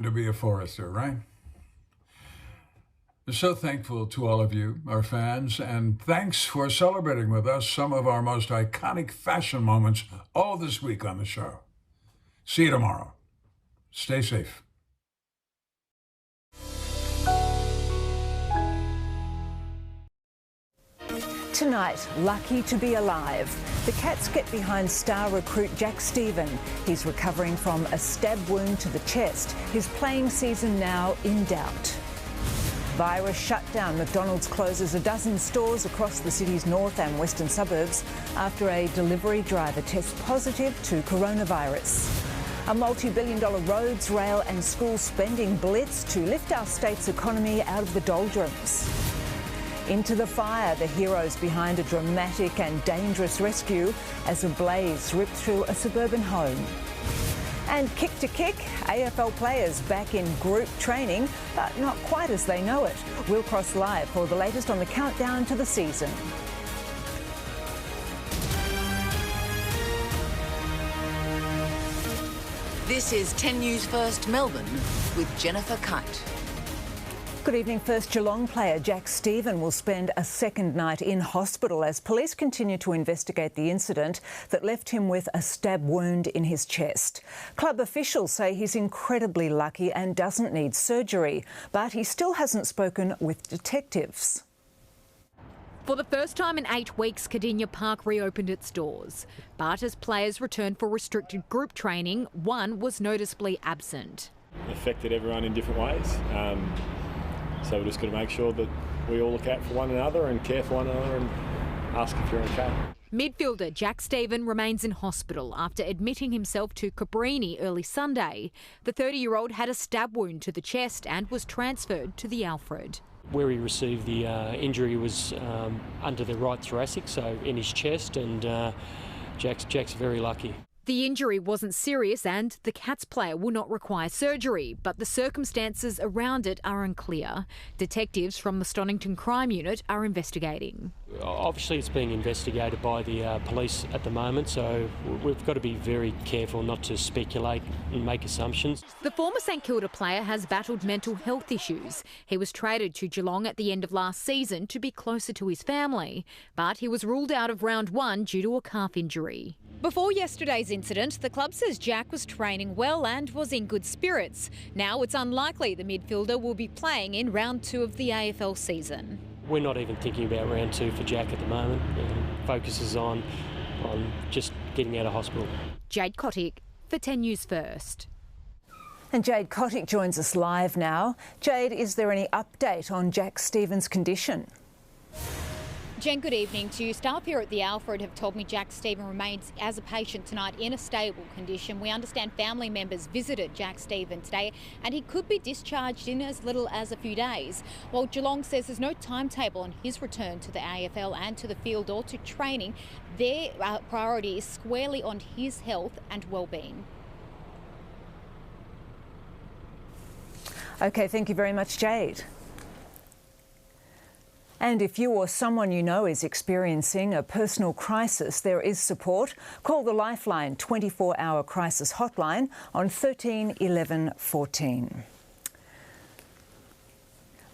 to be a forester, right? We're so thankful to all of you, our fans, and thanks for celebrating with us some of our most iconic fashion moments all this week on the show. See you tomorrow. Stay safe. Tonight, lucky to be alive. The Cats get behind star recruit Jack Steven. He's recovering from a stab wound to the chest. His playing season now in doubt. Virus shutdown. McDonald's closes a dozen stores across the city's north and western suburbs after a delivery driver tests positive to coronavirus. A multi-billion-dollar roads, rail and school spending blitz to lift our state's economy out of the doldrums. Into the fire, the heroes behind a dramatic and dangerous rescue as a blaze ripped through a suburban home. And kick to kick, AFL players back in group training, but not quite as they know it. We'll cross live for the latest on the countdown to the season. This is 10 News First Melbourne with Jennifer Keyte. Good evening. First, Geelong player Jack Steven will spend a second night in hospital as police continue to investigate the incident that left him with a stab wound in his chest. Club officials say he's incredibly lucky and doesn't need surgery, but he still hasn't spoken with detectives. For the first time in 8 weeks, Cardinia Park reopened its doors. But as players returned for restricted group training, one was noticeably absent. It affected everyone in different ways. So we're just got to make sure that we all look out for one another and care for one another and ask if you're okay. Midfielder Jack Steven remains in hospital after admitting himself to Cabrini early Sunday. The 30-year-old had a stab wound to the chest and was transferred to the Alfred. Where he received the injury was under the right thoracic, so in his chest, and Jack's very lucky. The injury wasn't serious and the Cats player will not require surgery, but the circumstances around it are unclear. Detectives from the Stonington Crime Unit are investigating. Obviously it's being investigated by the police at the moment, so we've got to be very careful not to speculate and make assumptions. The former St Kilda player has battled mental health issues. He was traded to Geelong at the end of last season to be closer to his family, but he was ruled out of round one due to a calf injury. Before yesterday's incident, the club says Jack was training well and was in good spirits. Now it's unlikely the midfielder will be playing in round two of the AFL season. We're not even thinking about round two for Jack at the moment. Focus is on just getting out of hospital. Jade Kotick for 10 News First. And Jade Kotick joins us live now. Jade, is there any update on Jack Steven's condition? Jen, good evening to you. Staff here at the Alfred have told me Jack Steven remains as a patient tonight in a stable condition. We understand family members visited Jack Steven today and he could be discharged in as little as a few days. While Geelong says there's no timetable on his return to the AFL and to the field or to training, their priority is squarely on his health and well-being. OK, thank you very much, Jade. And if you or someone you know is experiencing a personal crisis, there is support. Call the Lifeline 24-hour crisis hotline on 13 11 14.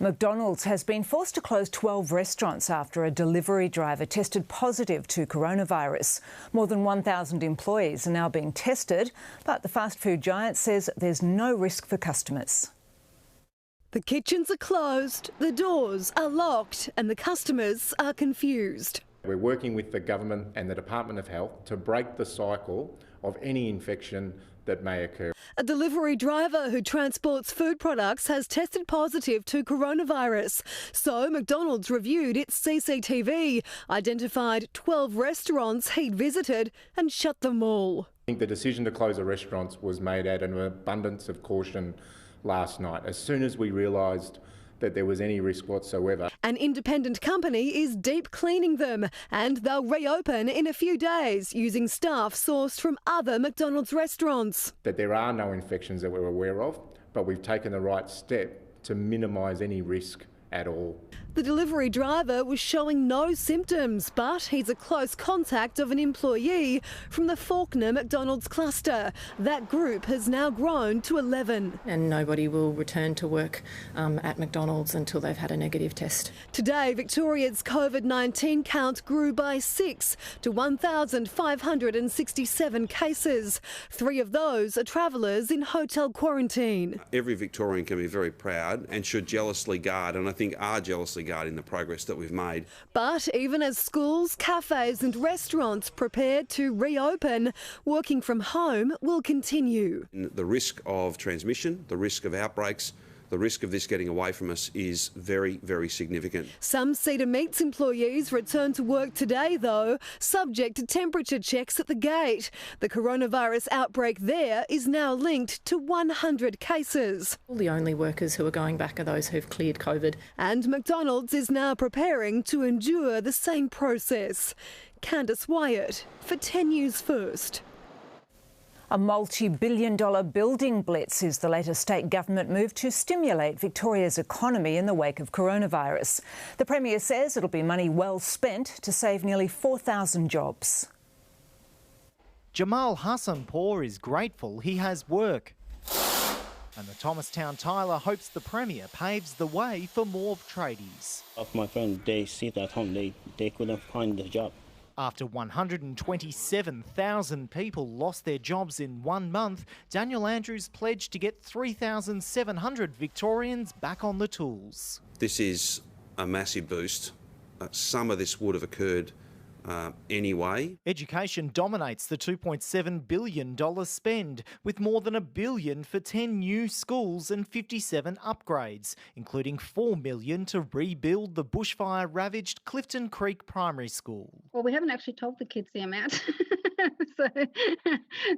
McDonald's has been forced to close 12 restaurants after a delivery driver tested positive to coronavirus. More than 1,000 employees are now being tested, but the fast food giant says there's no risk for customers. The kitchens are closed, the doors are locked and the customers are confused. We're working with the government and the Department of Health to break the cycle of any infection that may occur. A delivery driver who transports food products has tested positive to coronavirus. So McDonald's reviewed its CCTV, identified 12 restaurants he'd visited and shut them all. I think the decision to close the restaurants was made out of an abundance of caution last night, as soon as we realised that there was any risk whatsoever. An independent company is deep cleaning them and they'll reopen in a few days using staff sourced from other McDonald's restaurants. That there are no infections that we're aware of, but we've taken the right step to minimise any risk at all. The delivery driver was showing no symptoms, but he's a close contact of an employee from the Fawkner McDonald's cluster. That group has now grown to 11. And nobody will return to work at McDonald's until they've had a negative test. Today, Victoria's COVID-19 count grew by 6 to 1,567 cases. 3 of those are travellers in hotel quarantine. Every Victorian can be very proud and should jealously guard, and I think are jealously guarding the progress that we've made. But even as schools, cafes and restaurants prepare to reopen, working from home will continue. The risk of transmission, the risk of outbreaks, the risk of this getting away from us is very, very significant. Some Cedar Meats employees return to work today, though, subject to temperature checks at the gate. The coronavirus outbreak there is now linked to 100 cases. The only workers who are going back are those who've cleared COVID. And McDonald's is now preparing to endure the same process. Candice Wyatt for 10 News First. A multi-billion-dollar building blitz is the latest state government move to stimulate Victoria's economy in the wake of coronavirus. The Premier says it'll be money well spent to save nearly 4,000 jobs. Jamal Hassanpour is grateful he has work. And the Thomastown Tyler hopes the Premier paves the way for more tradies. Of my friends, they sit at home, they couldn't find a job. After 127,000 people lost their jobs in 1 month, Daniel Andrews pledged to get 3,700 Victorians back on the tools. This is a massive boost. Some of this would have occurred anyway. Education dominates the $2.7 billion spend, with more than $1 billion for 10 new schools and 57 upgrades, including $4 million to rebuild the bushfire-ravaged Clifton Creek Primary School. Well, we haven't actually told the kids the amount, so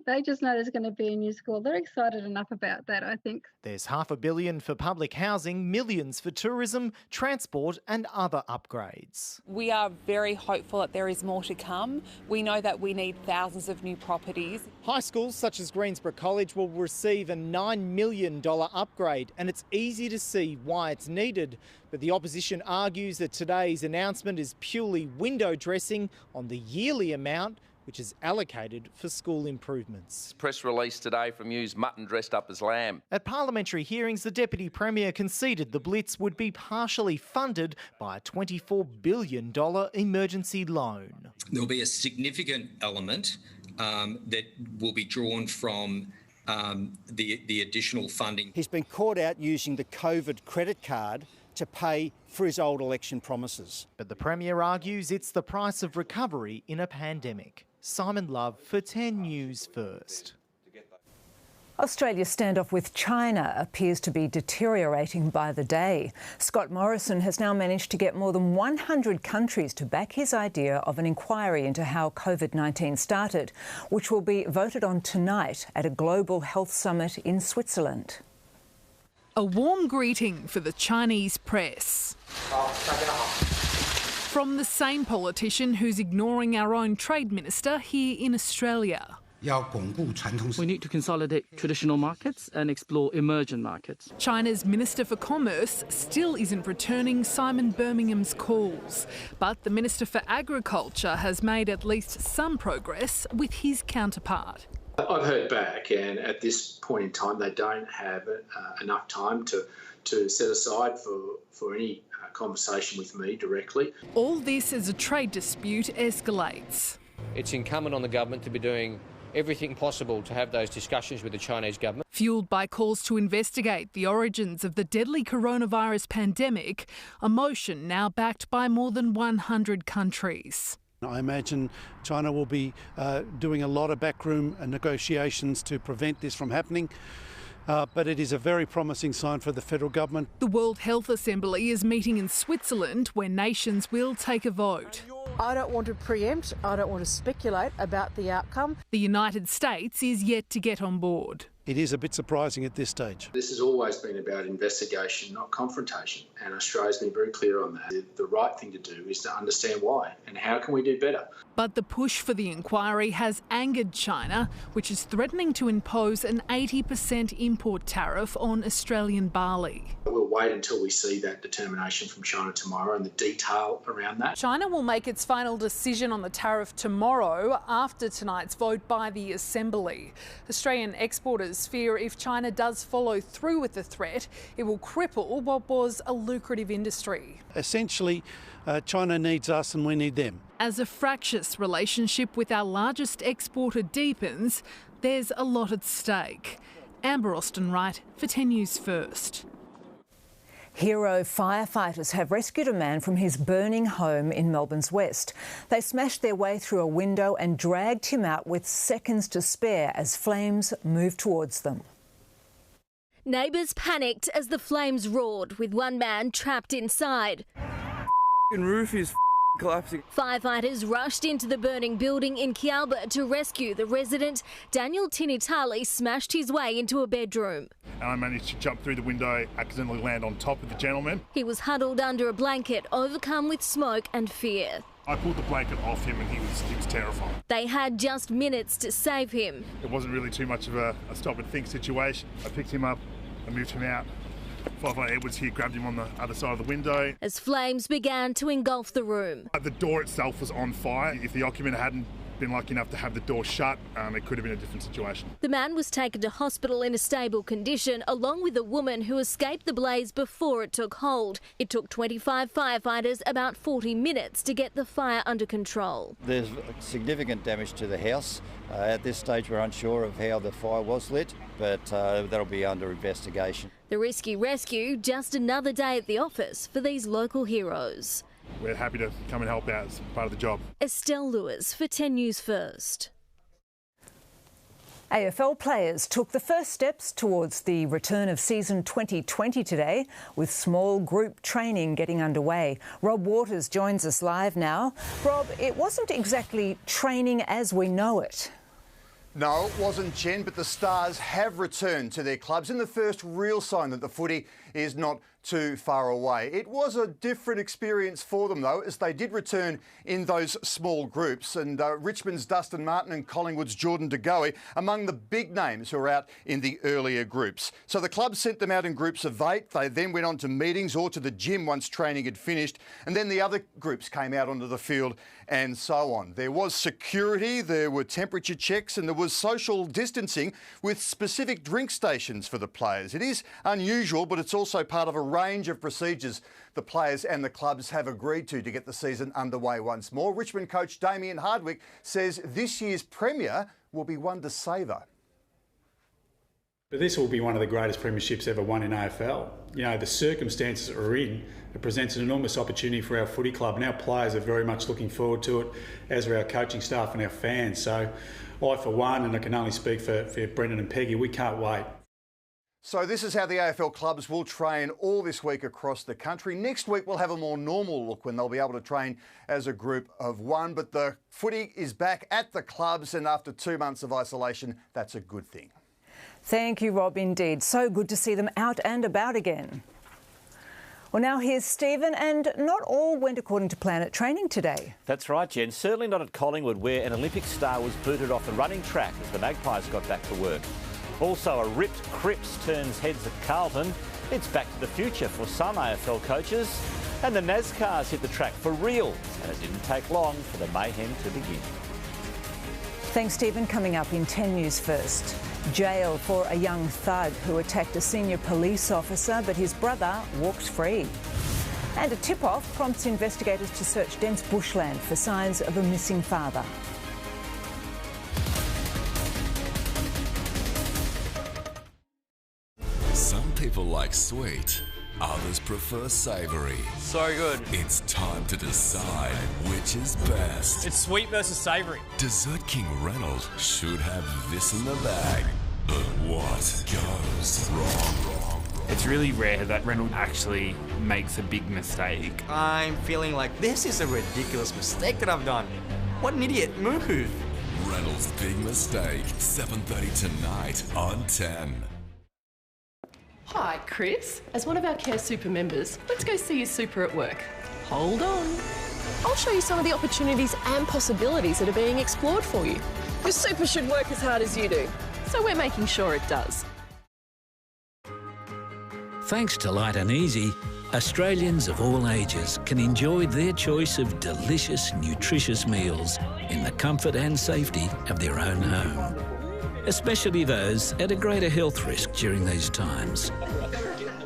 they just know there's going to be a new school. They're excited enough about that, I think. There's $500 million for public housing, millions for tourism, transport and other upgrades. We are very hopeful that there is more to come. We know that we need thousands of new properties. High schools such as Greensborough College will receive a $9 million upgrade, and it's easy to see why it's needed. But the opposition argues that today's announcement is purely window dressing on the yearly amount which is allocated for school improvements. Press release today from Hughes, mutton dressed up as lamb. At parliamentary hearings, the Deputy Premier conceded the blitz would be partially funded by a $24 billion emergency loan. There will be a significant element that will be drawn from the additional funding. He's been caught out using the COVID credit card to pay for his old election promises. But the Premier argues it's the price of recovery in a pandemic. Simon Love for 10 News First. Australia's standoff with China appears to be deteriorating by the day. Scott Morrison has now managed to get more than 100 countries to back his idea of an inquiry into how COVID-19 started, which will be voted on tonight at a global health summit in Switzerland. A warm greeting for the Chinese press. From the same politician who's ignoring our own Trade Minister here in Australia. We need to consolidate traditional markets and explore emerging markets. China's Minister for Commerce still isn't returning Simon Birmingham's calls, but the Minister for Agriculture has made at least some progress with his counterpart. I've heard back, and at this point in time they don't have enough time to set aside for any conversation with me directly. All this as a trade dispute escalates. It's incumbent on the government to be doing everything possible to have those discussions with the Chinese government. Fuelled by calls to investigate the origins of the deadly coronavirus pandemic, a motion now backed by more than 100 countries. I imagine China will be doing a lot of backroom negotiations to prevent this from happening. But it is a very promising sign for the federal government. The World Health Assembly is meeting in Switzerland, where nations will take a vote. I don't want to preempt, I don't want to speculate about the outcome. The United States is yet to get on board. it is a bit surprising at this stage. This has always been about investigation, not confrontation, and Australia's been very clear on that. The right thing to do is to understand why and how can we do better. But the push for the inquiry has angered China, which is threatening to impose an 80% import tariff on Australian barley. We'll wait until we see that determination from China tomorrow and the detail around that. China will make its final decision on the tariff tomorrow after tonight's vote by the Assembly. Australian exporters fear if China does follow through with the threat, it will cripple what was a lucrative industry. Essentially, China needs us and we need them. As a fractious relationship with our largest exporter deepens, there's a lot at stake. Amber Austin-Wright for 10 News First. Hero firefighters have rescued a man from his burning home in Melbourne's west. They smashed their way through a window and dragged him out with seconds to spare as flames moved towards them. Neighbours panicked as the flames roared, with one man trapped inside. The roof is collapsing. Firefighters rushed into the burning building in Keyte to rescue the resident. Daniel Tinitali smashed his way into a bedroom. And I managed to jump through the window, accidentally land on top of the gentleman. He was huddled under a blanket, overcome with smoke and fear. I pulled the blanket off him and he was terrified. They had just minutes to save him. It wasn't really too much of a stop and think situation. I picked him up, I moved him out. Firefighter Edwards here grabbed him on the other side of the window. As flames began to engulf the room. The door itself was on fire. If the occupant hadn't been lucky enough to have the door shut, it could have been a different situation. The man was taken to hospital in a stable condition, along with a woman who escaped the blaze before it took hold. It took 25 firefighters about 40 minutes to get the fire under control. There's significant damage to the house. At this stage, we're unsure of how the fire was lit, but that'll be under investigation. The rescue, just another day at the office for these local heroes. We're happy to come and help out as part of the job. Estelle Lewis for 10 News First. AFL players took the first steps towards the return of season 2020 today, with small group training getting underway. Rob Waters joins us live now. Rob, it wasn't exactly training as we know it. No, it wasn't, Jen, but the Stars have returned to their clubs in the first real sign that the footy is not too far away. It was a different experience for them, though, as they did return in those small groups. And Richmond's Dustin Martin and Collingwood's Jordan De Goey among the big names who are out in the earlier groups. So the club sent them out in groups of 8. They then went on to meetings or to the gym once training had finished. And then the other groups came out onto the field and so on. There was security, there were temperature checks, and there was social distancing with specific drink stations for the players. It is unusual, but it's also part of a range of procedures the players and the clubs have agreed to get the season underway once more. Richmond coach Damien Hardwick says this year's premiere will be one to savour. But this will be one of the greatest premierships ever won in AFL. You know, the circumstances that we're in, it presents an enormous opportunity for our footy club, and our players are very much looking forward to it, as are our coaching staff and our fans. So I, for one, and I can only speak for Brendan and Peggy, we can't wait. So this is how the AFL clubs will train all this week across the country. Next week we'll have a more normal look when they'll be able to train as a group of one. But the footy is back at the clubs, and after 2 months of isolation, that's a good thing. Thank you, Rob, indeed. So good to see them out and about again. Well, now here's Stephen, and not all went according to plan at training today. That's right, Jen. Certainly not at Collingwood, where an Olympic star was booted off the running track as the Magpies got back to work. Also, a ripped Cripps turns heads at Carlton. It's back to the future for some AFL coaches. And the NASCARs hit the track for real, and it didn't take long for the mayhem to begin. Thanks, Stephen. Coming up in 10 News First. Jail for a young thug who attacked a senior police officer, but his brother walks free. And a tip-off prompts investigators to search dense bushland for signs of a missing father. Some people like sweet, others prefer savoury. So good. It's time to decide which is best. It's sweet versus savoury. Dessert King Reynolds should have this in the bag. But what goes wrong? It's really rare that Reynolds actually makes a big mistake. I'm feeling like this is a ridiculous mistake that I've done. What an idiot move. Reynolds' Big Mistake, 7:30 tonight on 10. Hi, Chris. As one of our Care Super members, let's go see your super at work. Hold on. I'll show you some of the opportunities and possibilities that are being explored for you. Your super should work as hard as you do, so we're making sure it does. Thanks to Light and Easy, Australians of all ages can enjoy their choice of delicious, nutritious meals in the comfort and safety of their own home. Especially those at a greater health risk during these times.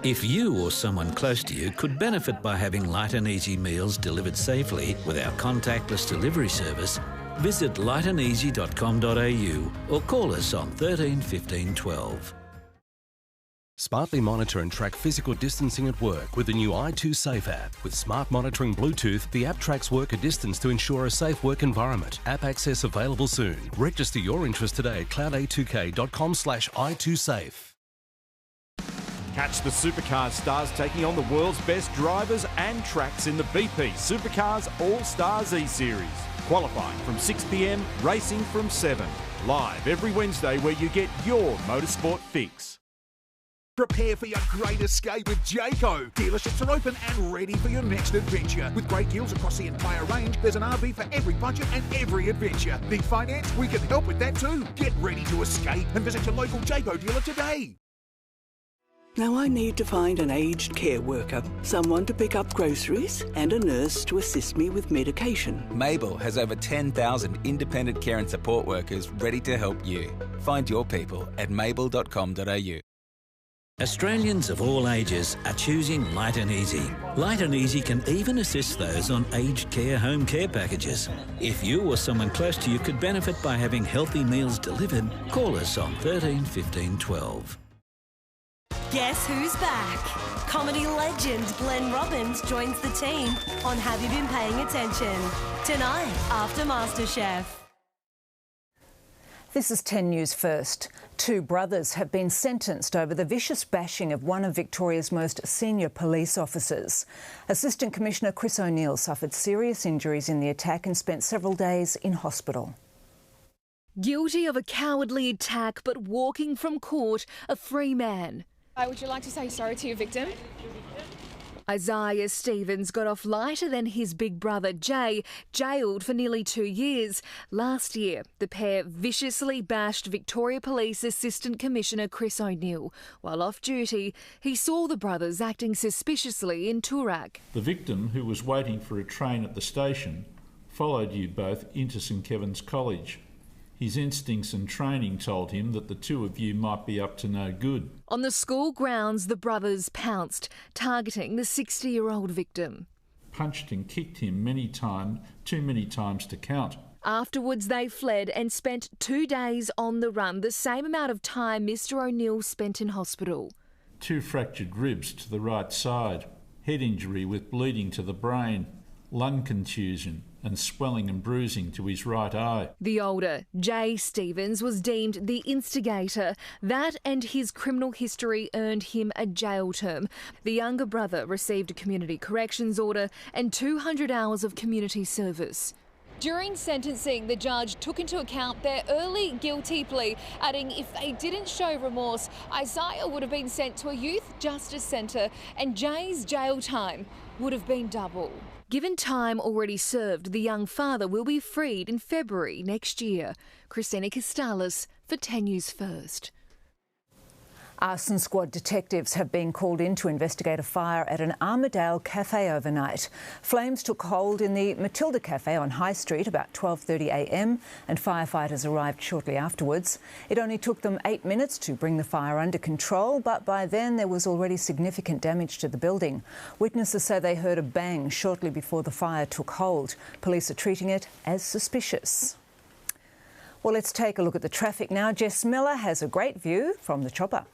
If you or someone close to you could benefit by having Light and Easy meals delivered safely with our contactless delivery service, visit lightandeasy.com.au or call us on 13 15 12. Smartly monitor and track physical distancing at work with the new i2 Safe app. With smart monitoring Bluetooth, the app tracks worker distance to ensure a safe work environment. App access available soon. Register your interest today at cloud2k.com/i2safe. Catch the Supercars stars taking on the world's best drivers and tracks in the BP Supercars All-Stars E-Series. Qualifying from 6 p.m, racing from 7. Live every Wednesday where you get your motorsport fix. Prepare for your great escape with Jayco. Dealerships are open and ready for your next adventure. With great deals across the entire range, there's an RV for every budget and every adventure. Need finance? We can help with that too. Get ready to escape and visit your local Jayco dealer today. Now I need to find an aged care worker, someone to pick up groceries, and a nurse to assist me with medication. Mabel has over 10,000 independent care and support workers ready to help you. Find your people at mabel.com.au. Australians of all ages are choosing Light and Easy. Light and Easy can even assist those on aged care home care packages. If you or someone close to you could benefit by having healthy meals delivered, call us on 13 15 12. Guess who's back? Comedy legend Glenn Robbins joins the team on Have You Been Paying Attention? Tonight after MasterChef. This is 10 News First. 2 brothers have been sentenced over the vicious bashing of one of Victoria's most senior police officers. Assistant Commissioner Chris O'Neill suffered serious injuries in the attack and spent several days in hospital. Guilty of a cowardly attack but walking from court, a free man. Would you like to say sorry to your victim? Isaiah Stevens got off lighter than his big brother Jay, jailed for nearly 2 years. Last year, the pair viciously bashed Victoria Police Assistant Commissioner Chris O'Neill. While off duty, he saw the brothers acting suspiciously in Toorak. The victim, who was waiting for a train at the station, followed you both into St Kevin's College. His instincts and training told him that the two of you might be up to no good. On the school grounds, the brothers pounced, targeting the 60-year-old victim. Punched and kicked him too many times to count. Afterwards, they fled and spent 2 days on the run, the same amount of time Mr O'Neill spent in hospital. 2 fractured ribs to the right side, head injury with bleeding to the brain, lung contusion and swelling and bruising to his right eye. The older, Jay Stevens, was deemed the instigator. That and his criminal history earned him a jail term. The younger brother received a community corrections order and 200 hours of community service. During sentencing, the judge took into account their early guilty plea, adding if they didn't show remorse, Isaiah would have been sent to a youth justice centre and Jay's jail time would have been double. Given time already served, the young father will be freed in February next year. Christina Castalis for 10 News First. Arson squad detectives have been called in to investigate a fire at an Armidale cafe overnight. Flames took hold in the Matilda Cafe on High Street about 12:30am and firefighters arrived shortly afterwards. It only took them 8 minutes to bring the fire under control, but by then there was already significant damage to the building. Witnesses say they heard a bang shortly before the fire took hold. Police are treating it as suspicious. Well, let's take a look at the traffic now. Jess Miller has a great view from the chopper.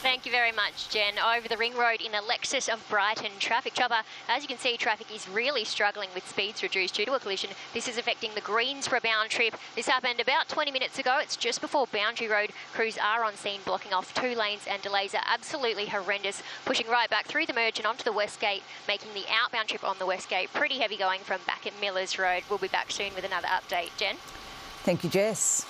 Thank you very much, Jen. Over the ring road in a Lexus of Brighton traffic chopper. As you can see, traffic is really struggling with speeds reduced due to a collision. This is affecting the Greensborough bound trip. This happened about 20 minutes ago. It's just before Boundary Road. Crews are on scene, blocking off 2 lanes, and delays are absolutely horrendous, pushing right back through the merge and onto the West Gate, making the outbound trip on the West Gate pretty heavy going from back at Millers Road. We'll be back soon with another update. Jen? Thank you, Jess.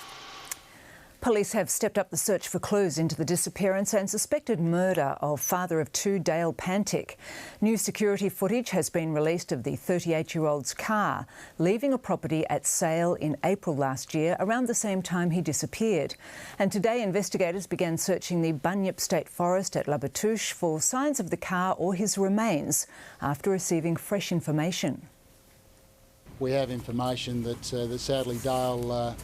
Police have stepped up the search for clues into the disappearance and suspected murder of father of two, Dale Pantic. New security footage has been released of the 38-year-old's car, leaving a property at sale in April last year, around the same time he disappeared. And today, investigators began searching the Bunyip State Forest at Labatouche for signs of the car or his remains after receiving fresh information. We have information that sadly Dale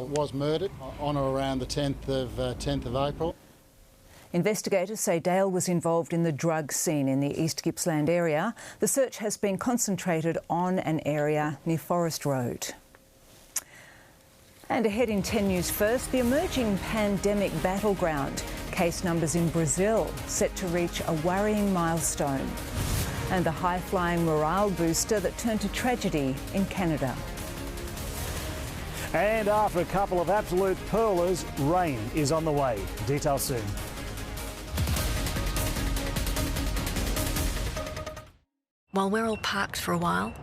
was murdered on or around the 10th of April. Investigators say Dale was involved in the drug scene in the East Gippsland area. The search has been concentrated on an area near Forest Road. And ahead in 10 News First, the emerging pandemic battleground. Case numbers in Brazil set to reach a worrying milestone. And the high-flying morale booster that turned to tragedy in Canada. And after a couple of absolute pearlers, rain is on the way. Details soon. While we're all parked for a while,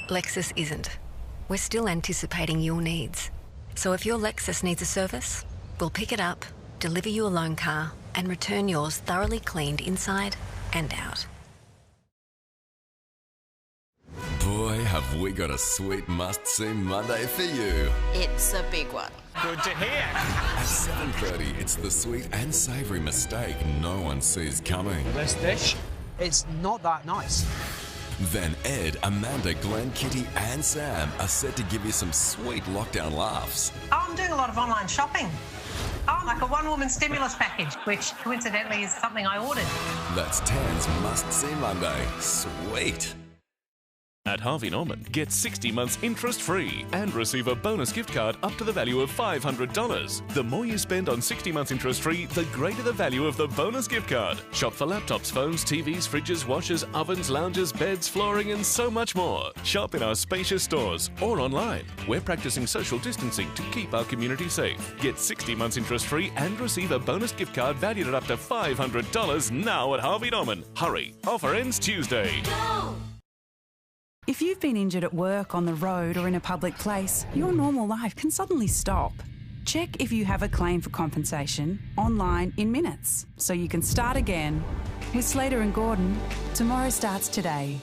Lexus isn't. We're still anticipating your needs. So if your Lexus needs a service, we'll pick it up, deliver you a loan car, and return yours thoroughly cleaned inside and out. Boy, have we got a sweet must-see Monday for you. It's a big one. Good to hear. At 7:30, it's the sweet and savoury mistake no one sees coming. This dish, it's not that nice. Then Ed, Amanda, Glenn, Kitty and Sam are set to give you some sweet lockdown laughs. Oh, I'm doing a lot of online shopping. Oh, like a one-woman stimulus package, which coincidentally is something I ordered. That's Tan's must-see Monday. Sweet. At Harvey Norman, get 60 months interest-free and receive a bonus gift card up to the value of $500. The more you spend on 60 months interest-free, the greater the value of the bonus gift card. Shop for laptops, phones, TVs, fridges, washers, ovens, lounges, beds, flooring and so much more. Shop in our spacious stores or online. We're practicing social distancing to keep our community safe. Get 60 months interest-free and receive a bonus gift card valued at up to $500 now at Harvey Norman. Hurry! Offer ends Tuesday. Go! If you've been injured at work, on the road or in a public place, your normal life can suddenly stop. Check if you have a claim for compensation online in minutes so you can start again. With Slater and Gordon, tomorrow starts today.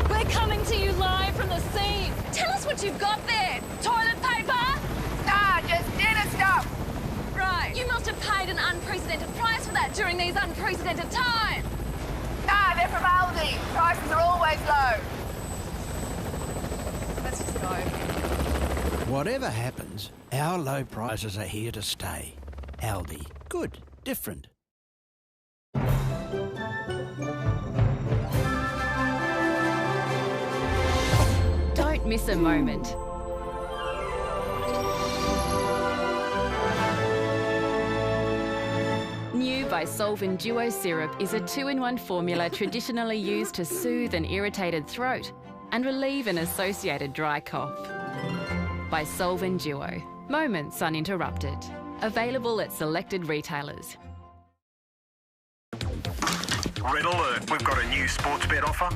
We're coming to you live from the scene. Tell us what you've got there. Toilet paper? Nah, just dinner stuff. Right. You must have paid an unprecedented price for that during these unprecedented times. Nah, they're from Aldi. Prices are always low. Let's just go. Whatever happens, our low prices are here to stay. Aldi. Good. Different. Don't miss a moment. New by Solven Duo Syrup is a 2-in-1 formula traditionally used to soothe an irritated throat and relieve an associated dry cough. By Solven Duo. Moments uninterrupted. Available at selected retailers. Red alert, we've got a new Sportsbet offer.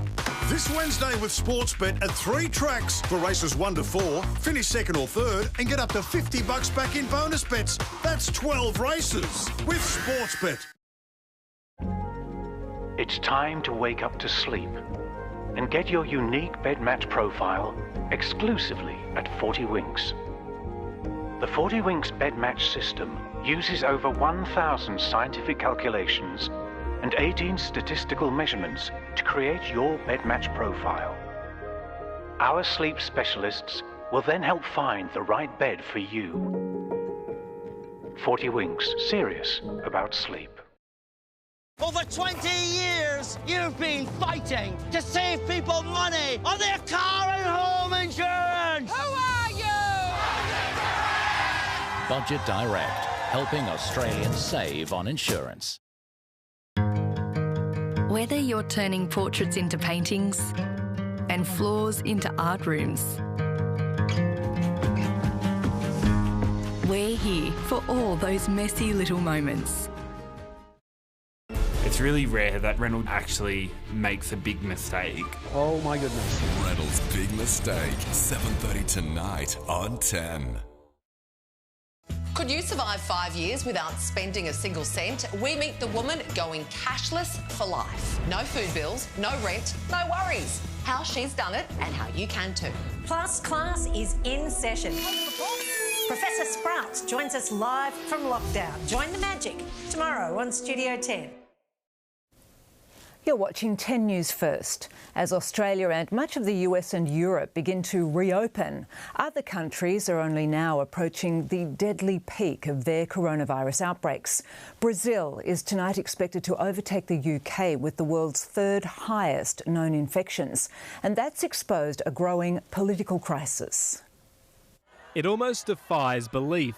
This Wednesday with Sportsbet at 3 tracks for races 1 to 4, finish second or third and get up to $50 back in bonus bets. That's 12 races with Sportsbet. It's time to wake up to sleep and get your unique bed match profile exclusively at 40 Winks. The 40 Winks bed match system uses over 1,000 scientific calculations and 18 statistical measurements to create your bed match profile. Our sleep specialists will then help find the right bed for you. 40 Winks, serious about sleep. For 20 years, you've been fighting to save people money on their car and home insurance! Who are you? Budget Direct, helping Australians save on insurance. Whether you're turning portraits into paintings and floors into art rooms, we're here for all those messy little moments. It's It's really rare that Reynolds actually makes a big mistake. Oh my goodness. Reynolds' Big Mistake, 7:30 tonight on 10. Could you survive 5 years without spending a single cent? We meet the woman going cashless for life. No food bills, no rent, no worries. How she's done it and how you can too. Plus, class is in session. Professor Sprouts joins us live from lockdown. Join the magic tomorrow on Studio 10. You're watching 10 News First. As Australia and much of the US and Europe begin to reopen, other countries are only now approaching the deadly peak of their coronavirus outbreaks. Brazil is tonight expected to overtake the UK with the world's third highest known infections, and that's exposed a growing political crisis. It almost defies belief.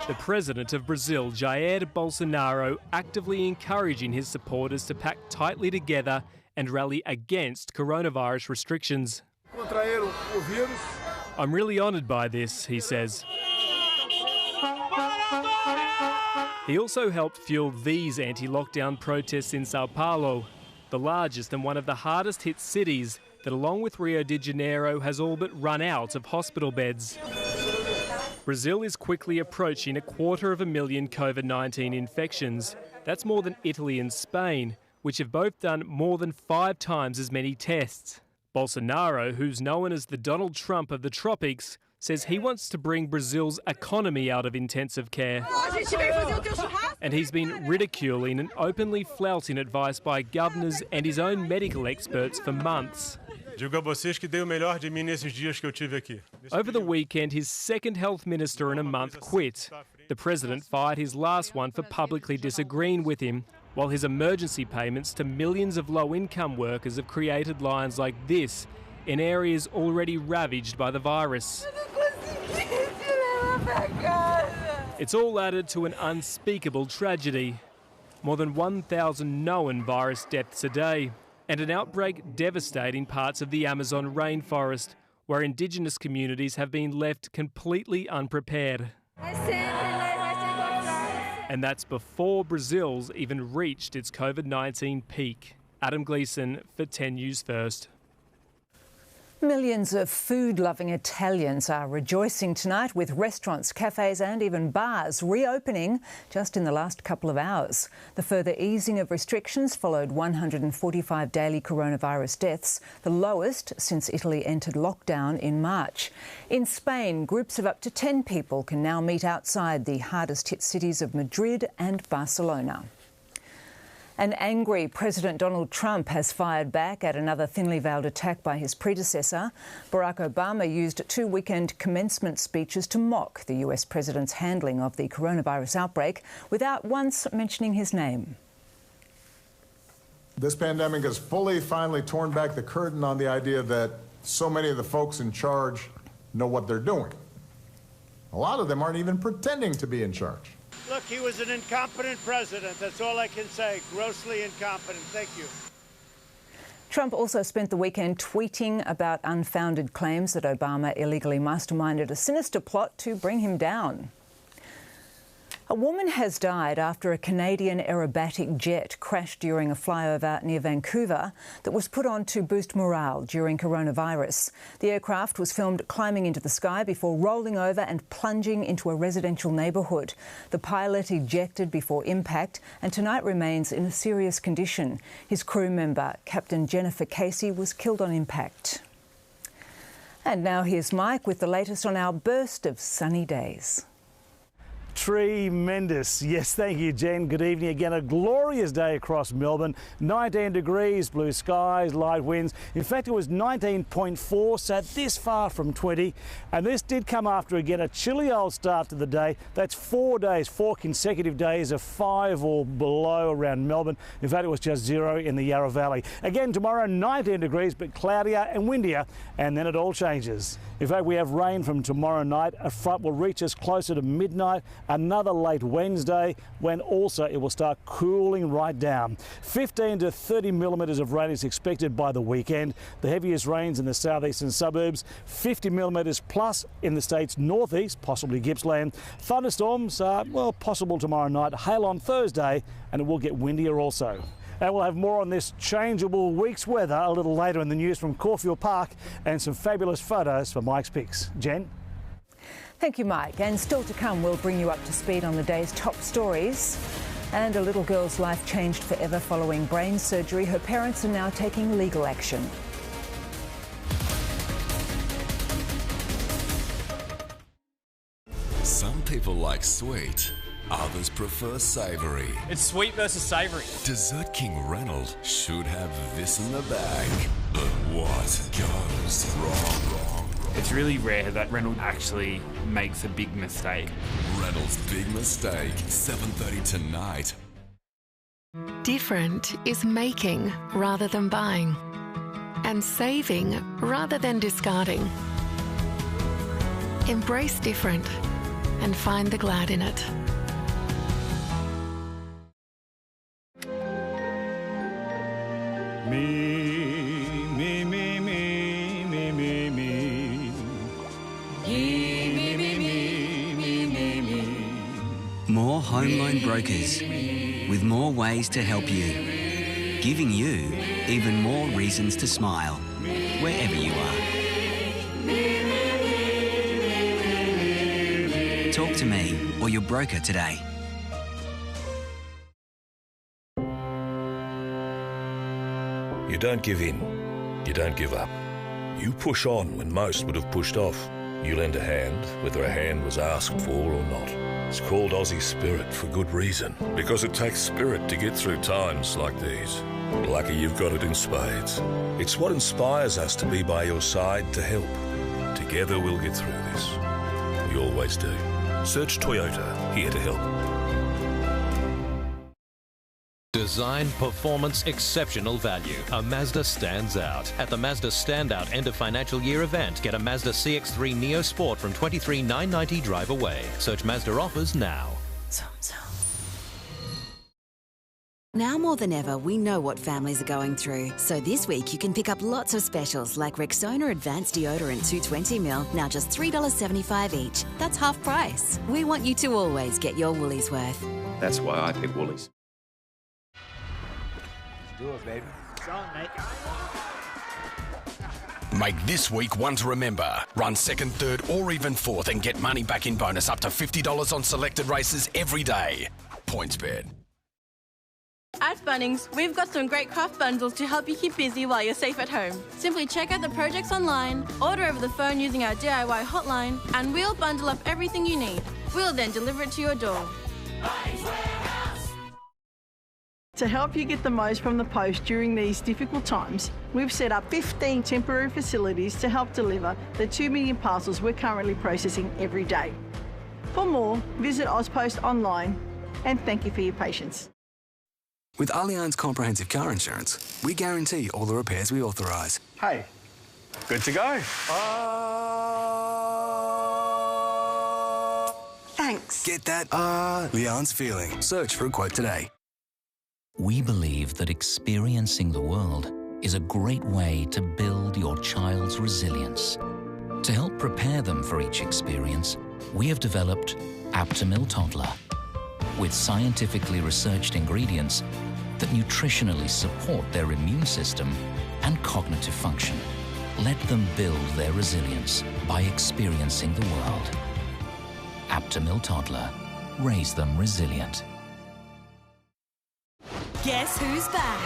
The president of Brazil, Jair Bolsonaro, actively encouraging his supporters to pack tightly together and rally against coronavirus restrictions. I'm really honoured by this, he says. He also helped fuel these anti-lockdown protests in Sao Paulo, the largest and one of the hardest hit cities that, along with Rio de Janeiro, has all but run out of hospital beds. Brazil is quickly approaching 250,000 COVID-19 infections. That's more than Italy and Spain, which have both done more than 5 times as many tests. Bolsonaro, who's known as the Donald Trump of the tropics, says he wants to bring Brazil's economy out of intensive care. And he's been ridiculing and openly flouting advice by governors and his own medical experts for months. Digo a vocês que dei o melhor de mim nesses dias que eu tive aqui. Over the weekend, his second health minister in a month quit. The president fired his last one for publicly disagreeing with him, while his emergency payments to millions of low-income workers have created lines like this in areas already ravaged by the virus. It's all added to an unspeakable tragedy. More than 1,000 known virus deaths a day, and an outbreak devastating parts of the Amazon rainforest, where Indigenous communities have been left completely unprepared. And that's before Brazil's even reached its COVID-19 peak. Adam Gleeson for 10 News First. Millions of food-loving Italians are rejoicing tonight with restaurants, cafes and even bars reopening just in the last couple of hours. The further easing of restrictions followed 145 daily coronavirus deaths, the lowest since Italy entered lockdown in March. In Spain, groups of up to 10 people can now meet outside the hardest-hit cities of Madrid and Barcelona. An angry President Donald Trump has fired back at another thinly veiled attack by his predecessor. Barack Obama used 2 weekend commencement speeches to mock the US president's handling of the coronavirus outbreak without once mentioning his name. This pandemic has finally torn back the curtain on the idea that so many of the folks in charge know what they're doing. A lot of them aren't even pretending to be in charge. Look, he was an incompetent president. That's all I can say. Grossly incompetent. Thank you. Trump also spent the weekend tweeting about unfounded claims that Obama illegally masterminded a sinister plot to bring him down. A woman has died after a Canadian aerobatic jet crashed during a flyover near Vancouver that was put on to boost morale during coronavirus. The aircraft was filmed climbing into the sky before rolling over and plunging into a residential neighbourhood. The pilot ejected before impact and tonight remains in a serious condition. His crew member, Captain Jennifer Casey, was killed on impact. And now here's Mike with the latest on our burst of sunny days. Tremendous. Yes, thank you, Jen. Good evening again. A glorious day across Melbourne. 19 degrees, blue skies, light winds. In fact, it was 19.4, so this far from 20. And this did come after, again, a chilly old start to the day. That's 4 consecutive days of 5 or below around Melbourne. In fact, it was just 0 in the Yarra Valley. Again, tomorrow, 19 degrees, but cloudier and windier, and then it all changes. In fact, we have rain from tomorrow night. A front will reach us closer to midnight, another late Wednesday when also it will start cooling right down. 15 to 30 millimetres of rain is expected by the weekend. The heaviest rains in the southeastern suburbs, 50 millimetres plus in the state's northeast, possibly Gippsland. Thunderstorms are, well, possible tomorrow night, hail on Thursday, and it will get windier also. And we'll have more on this changeable week's weather a little later in the news from Caulfield Park and some fabulous photos for Mike's Picks. Jen? Thank you, Mike. And still to come, we'll bring you up to speed on the day's top stories. And a little girl's life changed forever following brain surgery. Her parents are now taking legal action. Some people like sweet, others prefer savoury. It's sweet versus savoury. Dessert King Reynolds should have this in the bag. But what goes wrong? It's really rare that Reynolds actually makes a big mistake. Reynolds' Big Mistake, 7:30 tonight. Different is making rather than buying, and saving rather than discarding. Embrace different and find the glad in it. More home loan brokers with more ways to help you, giving you even more reasons to smile wherever you are. Talk to me or your broker today. You don't give in. You don't give up. You push on when most would have pushed off. You lend a hand, whether a hand was asked for or not. It's called Aussie Spirit for good reason, because it takes spirit to get through times like these. Lucky you've got it in spades. It's what inspires us to be by your side to help. Together we'll get through this. We always do. Search Toyota, here to help. Design, performance, exceptional value. A Mazda stands out. At the Mazda Standout End of Financial Year event, get a Mazda CX-3 Neo Sport from $23,990 drive away. Search Mazda offers now. Now more than ever, we know what families are going through. So this week you can pick up lots of specials like Rexona Advanced Deodorant 220ml, now just $3.75 each. That's half price. We want you to always get your Woolies worth. That's why I pick Woolies. Do it, baby. It's on, mate. Make this week one to remember. Run second, third, or even fourth and get money back in bonus up to $50 on selected races every day. PointsBet. At Bunnings, we've got some great craft bundles to help you keep busy while you're safe at home. Simply check out the projects online, order over the phone using our DIY hotline, and we'll bundle up everything you need. We'll then deliver it to your door. To help you get the most from the post during these difficult times, we've set up 15 temporary facilities to help deliver the 2 million parcels we're currently processing every day. For more, visit AusPost online, and thank you for your patience. With Allianz Comprehensive Car Insurance, we guarantee all the repairs we authorise. Hey, good to go. Thanks. Get that Allianz feeling. Search for a quote today. We believe that experiencing the world is a great way to build your child's resilience. To help prepare them for each experience, we have developed Aptamil Toddler, with scientifically researched ingredients that nutritionally support their immune system and cognitive function. Let them build their resilience by experiencing the world. Aptamil Toddler. Raise them resilient. Guess who's back?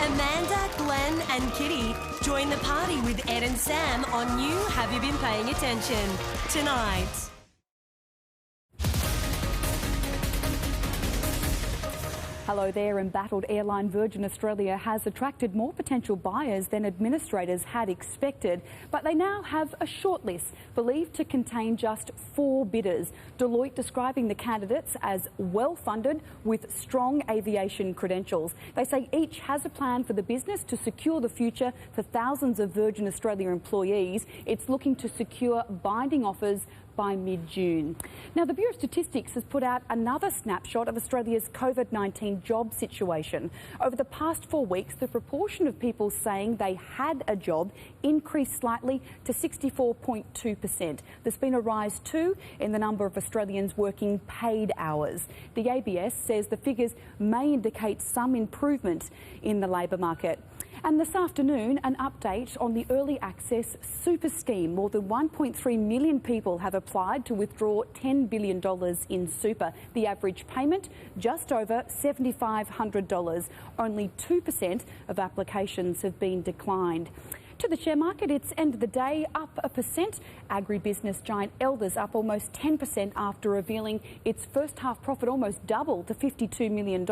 Amanda, Glenn and Keyte join the party with Ed and Sam on New Have You Been Paying Attention? Tonight. Hello there. Embattled airline Virgin Australia has attracted more potential buyers than administrators had expected, but they now have a shortlist believed to contain just 4 bidders. Deloitte describing the candidates as well-funded with strong aviation credentials. They say each has a plan for the business to secure the future for thousands of Virgin Australia employees. It's looking to secure binding offers by mid-June. Now, the Bureau of Statistics has put out another snapshot of Australia's COVID-19 job situation. Over the past 4 weeks, the proportion of people saying they had a job increased slightly to 64.2%. There's been a rise too in the number of Australians working paid hours. The ABS says the figures may indicate some improvement in the labour market. And this afternoon, an update on the Early Access Super Scheme. More than 1.3 million people have applied to withdraw $10 billion in super. The average payment, just over $7,500. Only 2% of applications have been declined. To the share market, it's end of the day up 1%. Agribusiness giant Elders up almost 10% after revealing its first half profit almost doubled to $52 million.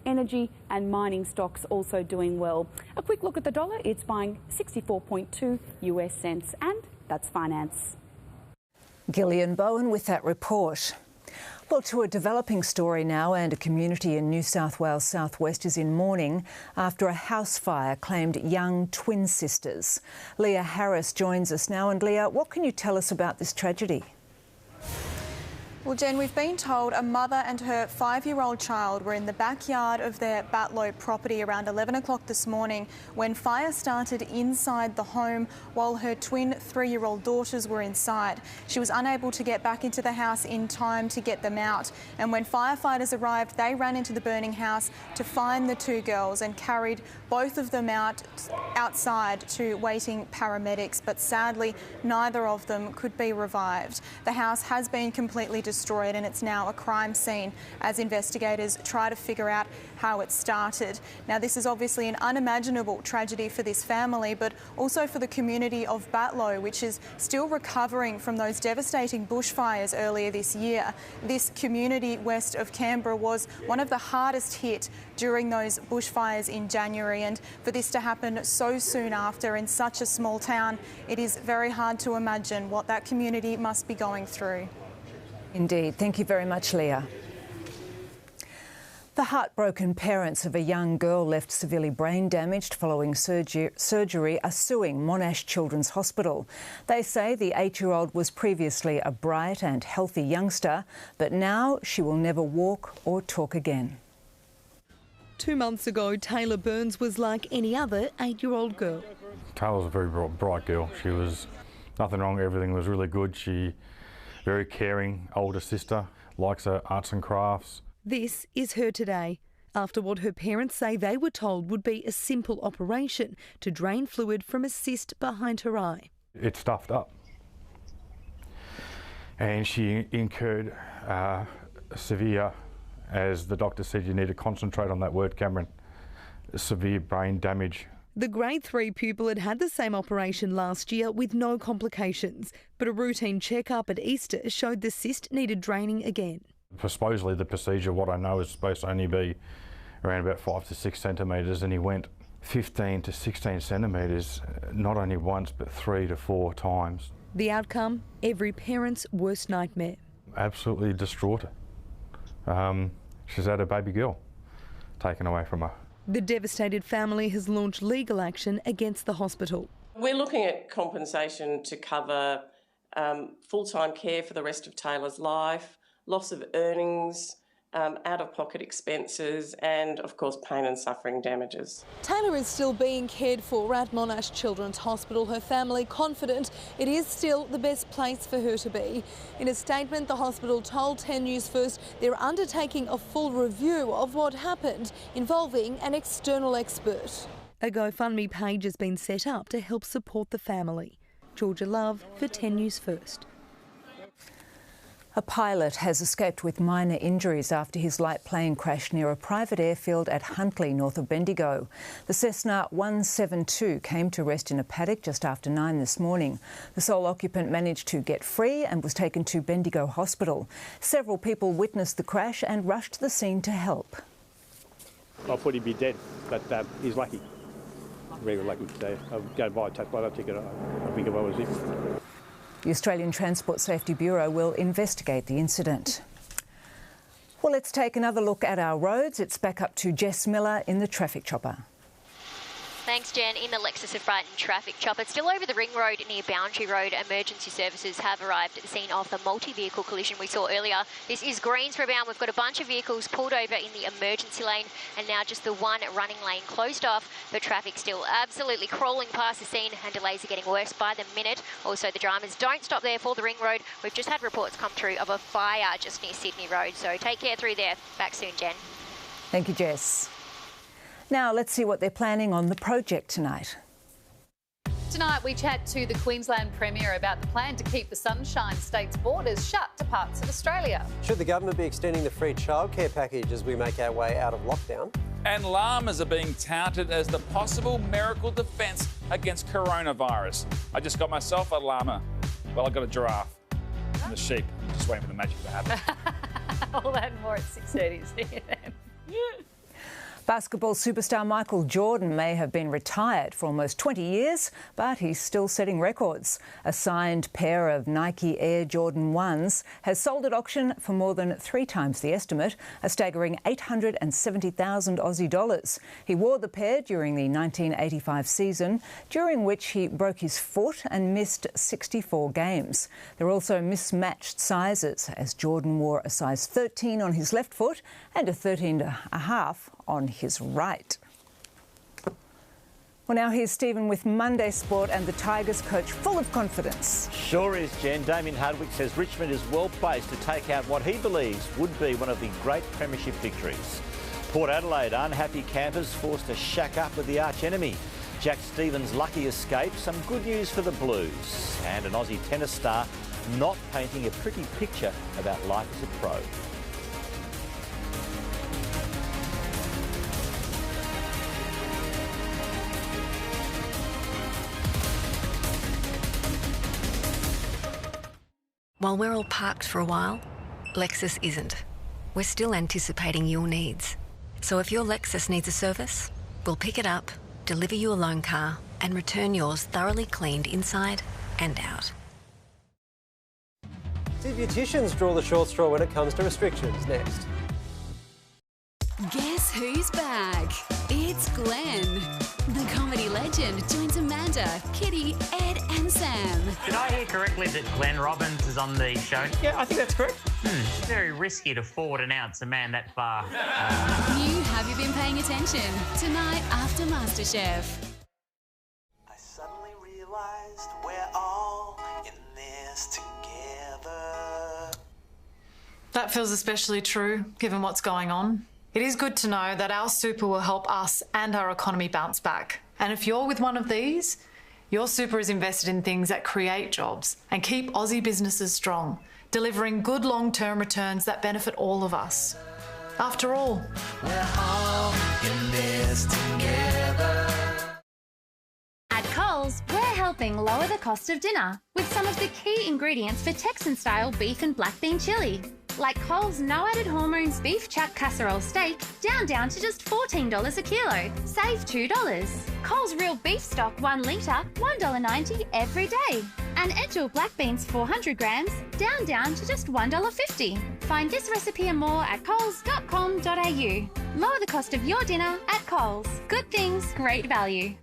Energy and mining stocks also doing well. A quick look at the dollar. It's buying 64.2 US cents. And that's finance. Gillian Bowen with that report. Well, to a developing story now, and a community in New South Wales southwest is in mourning after a house fire claimed young twin sisters. Leah Harris joins us now. And Leah, what can you tell us about this tragedy? Well, Jen, we've been told a mother and her 5-year-old child were in the backyard of their Batlow property around 11 o'clock this morning when fire started inside the home while her twin 3-year-old daughters were inside. She was unable to get back into the house in time to get them out. And when firefighters arrived, they ran into the burning house to find the 2 girls and carried both of them outside to waiting paramedics. But sadly, neither of them could be revived. The house has been completely destroyed and it's now a crime scene as investigators try to figure out how it started. Now, this is obviously an unimaginable tragedy for this family, but also for the community of Batlow, which is still recovering from those devastating bushfires earlier this year. This community west of Canberra was one of the hardest hit during those bushfires in January, and for this to happen so soon after in such a small town, it is very hard to imagine what that community must be going through. Indeed. Thank you very much, Leah. The heartbroken parents of a young girl left severely brain damaged following surgery are suing Monash Children's Hospital. They say the 8-year-old was previously a bright and healthy youngster, but now she will never walk or talk again. 2 months ago, Taylor Burns was like any other 8-year-old girl. Taylor was a very bright girl. She was nothing wrong, everything was really good. She very caring older sister, likes her arts and crafts. This is her today, after what her parents say they were told would be a simple operation to drain fluid from a cyst behind her eye. It stuffed up. And she incurred severe, as the doctor said, you need to concentrate on that word, Cameron, severe brain damage. The grade 3 pupil had had the same operation last year with no complications, but a routine checkup at Easter showed the cyst needed draining again. Supposedly the procedure, what I know, is supposed to only be around about 5 to 6 centimetres, and he went 15 to 16 centimetres, not only once but 3 to 4 times. The outcome, every parent's worst nightmare. Absolutely distraught her. She's had a baby girl taken away from her. The devastated family has launched legal action against the hospital. We're looking at compensation to cover full-time care for the rest of Taylor's life, loss of earnings, out-of-pocket expenses and, of course, pain and suffering damages. Taylor is still being cared for at Monash Children's Hospital, her family confident it is still the best place for her to be. In a statement, the hospital told 10 News First they're undertaking a full review of what happened, involving an external expert. A GoFundMe page has been set up to help support the family. Georgia Love for 10 News First. A pilot has escaped with minor injuries after his light plane crashed near a private airfield at Huntly, north of Bendigo. The Cessna 172 came to rest in a paddock just after 9 this morning. The sole occupant managed to get free and was taken to Bendigo Hospital. Several people witnessed the crash and rushed to the scene to help. I thought he'd be dead, but he's lucky. Very lucky today. I'll go by, take my ticket. I think if I was him. The Australian Transport Safety Bureau will investigate the incident. Well, let's take another look at our roads. It's back up to Jess Miller in the traffic chopper. Thanks, Jen. In the Lexus of Brighton traffic chopper, still over the Ring Road near Boundary Road, emergency services have arrived at the scene of the multi-vehicle collision we saw earlier. This is Greensboro bound. We've got a bunch of vehicles pulled over in the emergency lane and now just the one running lane closed off, but traffic still absolutely crawling past the scene and delays are getting worse by the minute. Also, the dramas don't stop there for the Ring Road. We've just had reports come through of a fire just near Sydney Road, so take care through there. Back soon, Jen. Thank you, Jess. Now let's see what they're planning on the project tonight. Tonight we chat to the Queensland Premier about the plan to keep the Sunshine State's borders shut to parts of Australia. Should the government be extending the free childcare package as we make our way out of lockdown? And llamas are being touted as the possible miracle defence against coronavirus. I just got myself a llama. Well, I got a giraffe and a sheep. I'm just waiting for the magic to happen. All that and more at 6:30. See you then. Basketball superstar Michael Jordan may have been retired for almost 20 years, but he's still setting records. A signed pair of Nike Air Jordan 1s has sold at auction for more than 3 times the estimate, a staggering 870,000 Aussie dollars. He wore the pair during the 1985 season, during which he broke his foot and missed 64 games. They're also mismatched sizes, as Jordan wore a size 13 on his left foot and a 13.5 on his right. Well, now here's Stephen with Monday Sport and the Tigers coach full of confidence. Sure is, Jen. Damien Hardwick says Richmond is well placed to take out what he believes would be one of the great premiership victories. Port Adelaide, unhappy campers forced to shack up with the arch-enemy. Jack Stevens' lucky escape, some good news for the Blues. And an Aussie tennis star not painting a pretty picture about life as a pro. While we're all parked for a while, Lexus isn't. We're still anticipating your needs. So if your Lexus needs a service, we'll pick it up, deliver you a loan car, and return yours thoroughly cleaned inside and out. See beauticians draw the short straw when it comes to restrictions. Next. Guess who's back? It's Glenn. The comedy legend joins Amanda, Kitty, Ed and Sam. Did I hear correctly that Glenn Robbins is on the show? Yeah, I think that's correct. Very risky to forward announce a man that far. New Have You Been Paying Attention? Tonight after MasterChef. I suddenly realised we're all in this together. That feels especially true, given what's going on. It is good to know that our super will help us and our economy bounce back. And if you're with one of these, your super is invested in things that create jobs and keep Aussie businesses strong, delivering good long-term returns that benefit all of us. After all, we're all in this together. At Coles, we're helping lower the cost of dinner with some of the key ingredients for Texan-style beef and black bean chilli. Like Coles No Added Hormones Beef Chuck Casserole Steak, down to just $14 a kilo. Save $2. Coles Real Beef Stock 1 litre, $1.90 every day. And Edgell Black Beans 400 grams, down to just $1.50. Find this recipe and more at coles.com.au. Lower the cost of your dinner at Coles. Good things, great value.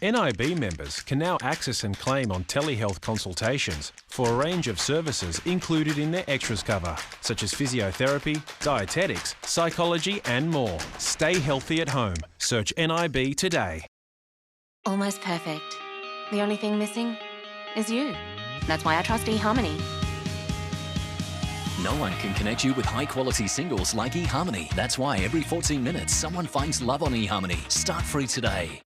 NIB members can now access and claim on telehealth consultations for a range of services included in their extras cover, such as physiotherapy, dietetics, psychology and more. Stay healthy at home. Search NIB today. Almost perfect. The only thing missing is you. That's why I trust eHarmony. No one can connect you with high-quality singles like eHarmony. That's why every 14 minutes someone finds love on eHarmony. Start free today.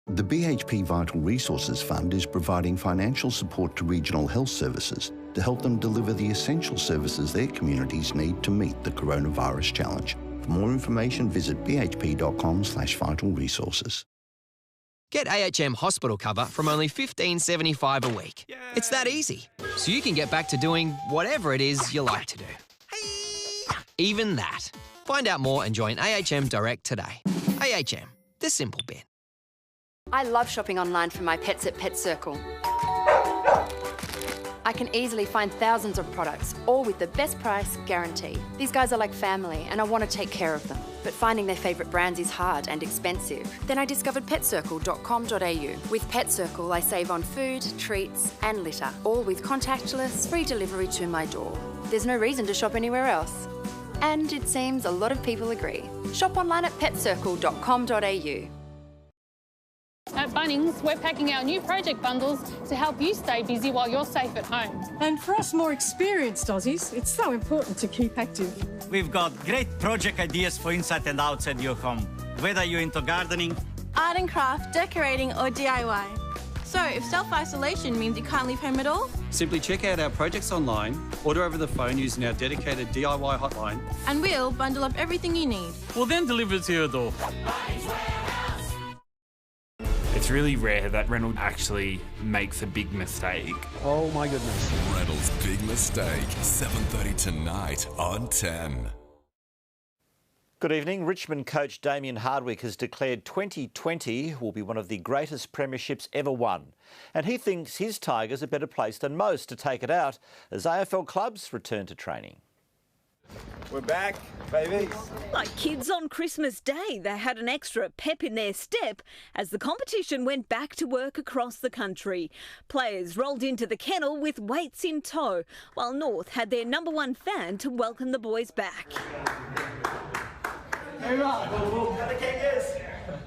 The BHP Vital Resources Fund is providing financial support to regional health services to help them deliver the essential services their communities need to meet the coronavirus challenge. For more information, visit bhp.com/vitalresources. Get AHM hospital cover from only $15.75 a week. Yay. It's that easy, so you can get back to doing whatever it is you like to do. Even that. Find out more and join AHM Direct today. AHM, the simple bit. I love shopping online for my pets at Pet Circle. I can easily find thousands of products, all with the best price guarantee. These guys are like family and I want to take care of them. But finding their favourite brands is hard and expensive. Then I discovered petcircle.com.au. With PetCircle, I save on food, treats and litter, all with contactless, free delivery to my door. There's no reason to shop anywhere else. And it seems a lot of people agree. Shop online at petcircle.com.au. At Bunnings, we're packing our new project bundles to help you stay busy while you're safe at home. And for us more experienced Aussies, it's so important to keep active. We've got great project ideas for inside and outside your home, whether you're into gardening, art and craft, decorating or DIY. So if self-isolation means you can't leave home at all, simply check out our projects online, order over the phone using our dedicated DIY hotline, and we'll bundle up everything you need. We'll then deliver it to your door. It's really rare that Reynolds actually makes a big mistake. Oh my goodness. Reynolds' big mistake, 7:30 tonight on 10. Good evening. Richmond coach Damien Hardwick has declared 2020 will be one of the greatest premierships ever won. And he thinks his Tigers are better placed than most to take it out as AFL clubs return to training. We're back, baby. Like kids on Christmas Day, they had an extra pep in their step as the competition went back to work across the country. Players rolled into the kennel with weights in tow, while North had their #1 fan to welcome the boys back.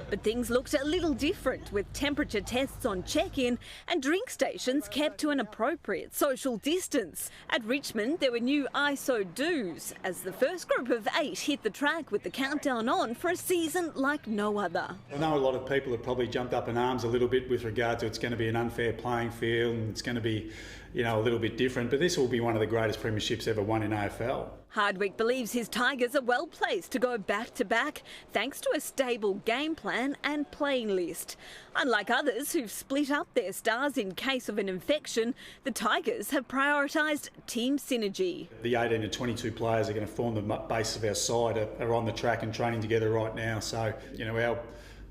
But things looked a little different, with temperature tests on check-in and drink stations kept to an appropriate social distance. At Richmond, there were new ISO do's as the first group of 8 hit the track with the countdown on for a season like no other. I know a lot of people have probably jumped up in arms a little bit with regard to it's going to be an unfair playing field and it's going to be, a little bit different, but this will be one of the greatest premierships ever won in AFL. Hardwick believes his Tigers are well placed to go back-to-back thanks to a stable game plan and playing list. Unlike others who've split up their stars in case of an infection, the Tigers have prioritised team synergy. The 18 to 22 players are going to form the base of our side are on the track and training together right now. So, our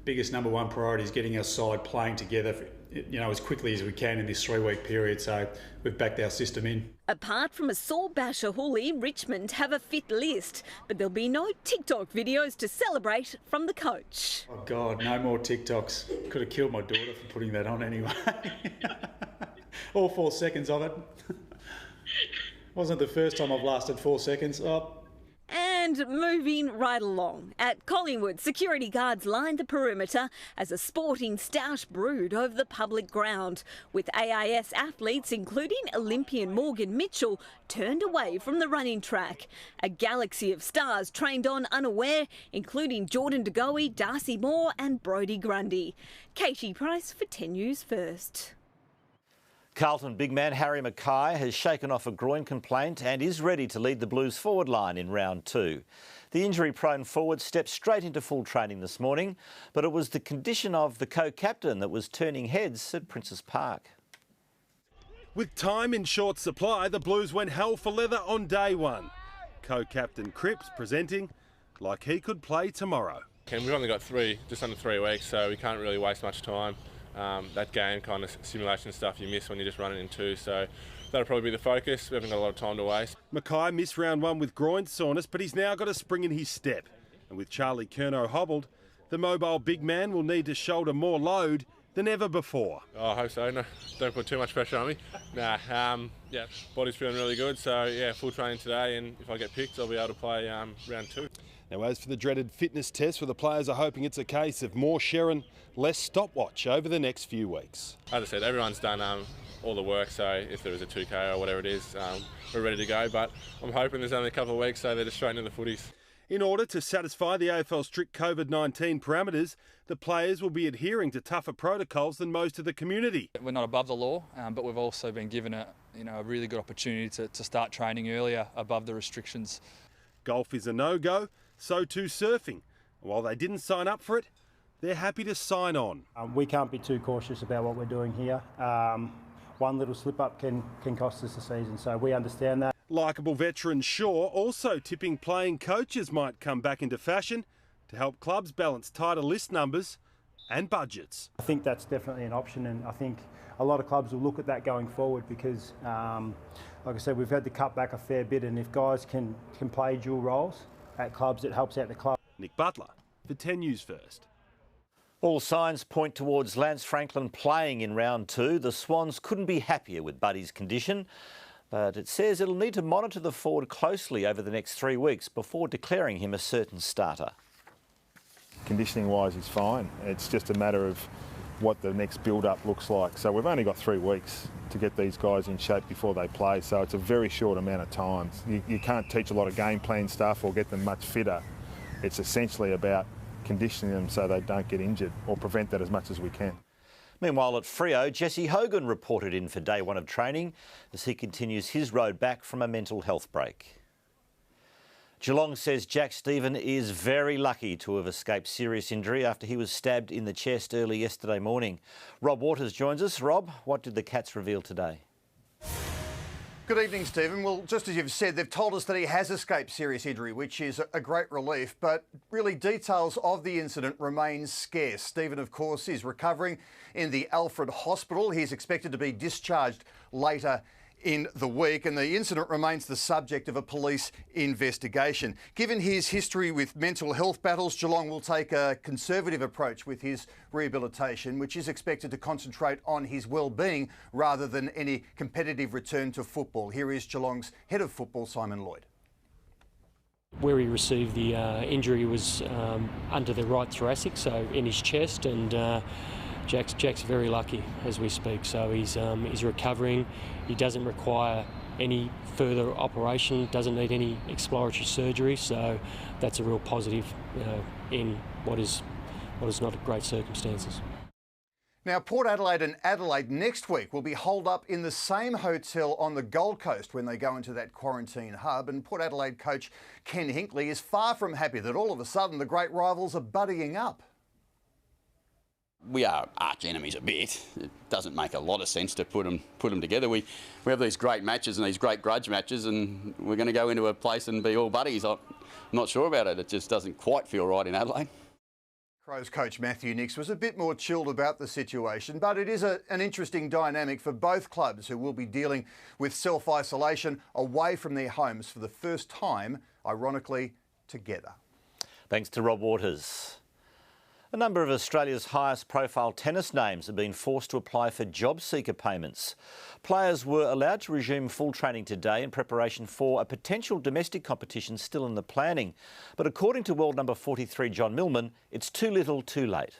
biggest #1 priority is getting our side playing together as quickly as we can in this 3-week period, so we've backed our system in. Apart from a sore basher Hooley, Richmond have a fit list, but there'll be no TikTok videos to celebrate from the coach. Oh God, no more TikToks. Could have killed my daughter for putting that on anyway. All 4 seconds of it. Wasn't the first time I've lasted 4 seconds. And moving right along. At Collingwood, security guards lined the perimeter as a sporting stoush brewed over the public ground, with AIS athletes, including Olympian Morgan Mitchell, turned away from the running track. A galaxy of stars trained on unaware, including Jordan De Goey, Darcy Moore and Brodie Grundy. Keyte Price for 10 News First. Carlton big man Harry Mackay has shaken off a groin complaint and is ready to lead the Blues forward line in round 2. The injury-prone forward stepped straight into full training this morning, but it was the condition of the co-captain that was turning heads at Princes Park. With time in short supply, the Blues went hell for leather on day 1. Co-captain Cripps presenting like he could play tomorrow. We've only got just under 3 weeks, so we can't really waste much time. That game kind of simulation stuff you miss when you're just running in 2, so that'll probably be the focus. We haven't got a lot of time to waste. Mackay missed round 1 with groin soreness, but he's now got a spring in his step. And with Charlie Curnow hobbled, the mobile big man will need to shoulder more load than ever before. Oh, I hope so. No, don't put too much pressure on me. Body's feeling really good, so yeah, full training today, and if I get picked, I'll be able to play round 2. Now, as for the dreaded fitness test, for the players are hoping it's a case of more Sherrin, less stopwatch over the next few weeks. As I said, everyone's done all the work, so if there is a 2K or whatever it is, we're ready to go, but I'm hoping there's only a couple of weeks, so they're just straight into the footies. In order to satisfy the AFL's strict COVID-19 parameters, the players will be adhering to tougher protocols than most of the community. We're not above the law, but we've also been given a really good opportunity to start training earlier above the restrictions. Golf is a no-go, so too surfing. While they didn't sign up for it, they're happy to sign on. We can't be too cautious about what we're doing here. One little slip-up can cost us the season, so we understand that. Likeable veteran Shaw also tipping playing coaches might come back into fashion to help clubs balance tighter list numbers and budgets. I think that's definitely an option, and I think a lot of clubs will look at that going forward because, like I said, we've had to cut back a fair bit, and if guys can play dual roles at clubs, it helps out the club. Nick Butler for 10 News First. All signs point towards Lance Franklin playing in round 2. The Swans couldn't be happier with Buddy's condition, but it says it'll need to monitor the forward closely over the next 3 weeks before declaring him a certain starter. Conditioning-wise, he's fine. It's just a matter of what the next build-up looks like. So we've only got 3 weeks to get these guys in shape before they play, so it's a very short amount of time. You can't teach a lot of game plan stuff or get them much fitter. It's essentially about conditioning them so they don't get injured or prevent that as much as we can. Meanwhile at Freo, Jesse Hogan reported in for day 1 of training as he continues his road back from a mental health break. Geelong says Jack Stephen is very lucky to have escaped serious injury after he was stabbed in the chest early yesterday morning. Rob Waters joins us. Rob, what did the Cats reveal today? Good evening, Stephen. Well, just as you've said, they've told us that he has escaped serious injury, which is a great relief, but really details of the incident remain scarce. Stephen, of course, is recovering in the Alfred Hospital. He's expected to be discharged later in the week, and the incident remains the subject of a police investigation. Given his history with mental health battles, Geelong will take a conservative approach with his rehabilitation, which is expected to concentrate on his well-being rather than any competitive return to football. Here is Geelong's head of football, Simon Lloyd. Where he received the injury was under the right thoracic, so in his chest, and Jack's very lucky as we speak, so he's recovering. He doesn't require any further operation, doesn't need any exploratory surgery, so that's a real positive in what is not great circumstances. Now, Port Adelaide and Adelaide next week will be holed up in the same hotel on the Gold Coast when they go into that quarantine hub, and Port Adelaide coach Ken Hinkley is far from happy that all of a sudden the great rivals are buddying up. We are arch enemies a bit. It doesn't make a lot of sense to put them together. We have these great matches and these great grudge matches, and we're going to go into a place and be all buddies. I'm not sure about it. It just doesn't quite feel right in Adelaide. Crows coach Matthew Nix was a bit more chilled about the situation, but it is an interesting dynamic for both clubs who will be dealing with self-isolation away from their homes for the first time, ironically, together. Thanks to Rob Waters. A number of Australia's highest profile tennis names have been forced to apply for job seeker payments. Players were allowed to resume full training today in preparation for a potential domestic competition still in the planning. But according to world number 43 John Millman, it's too little too late.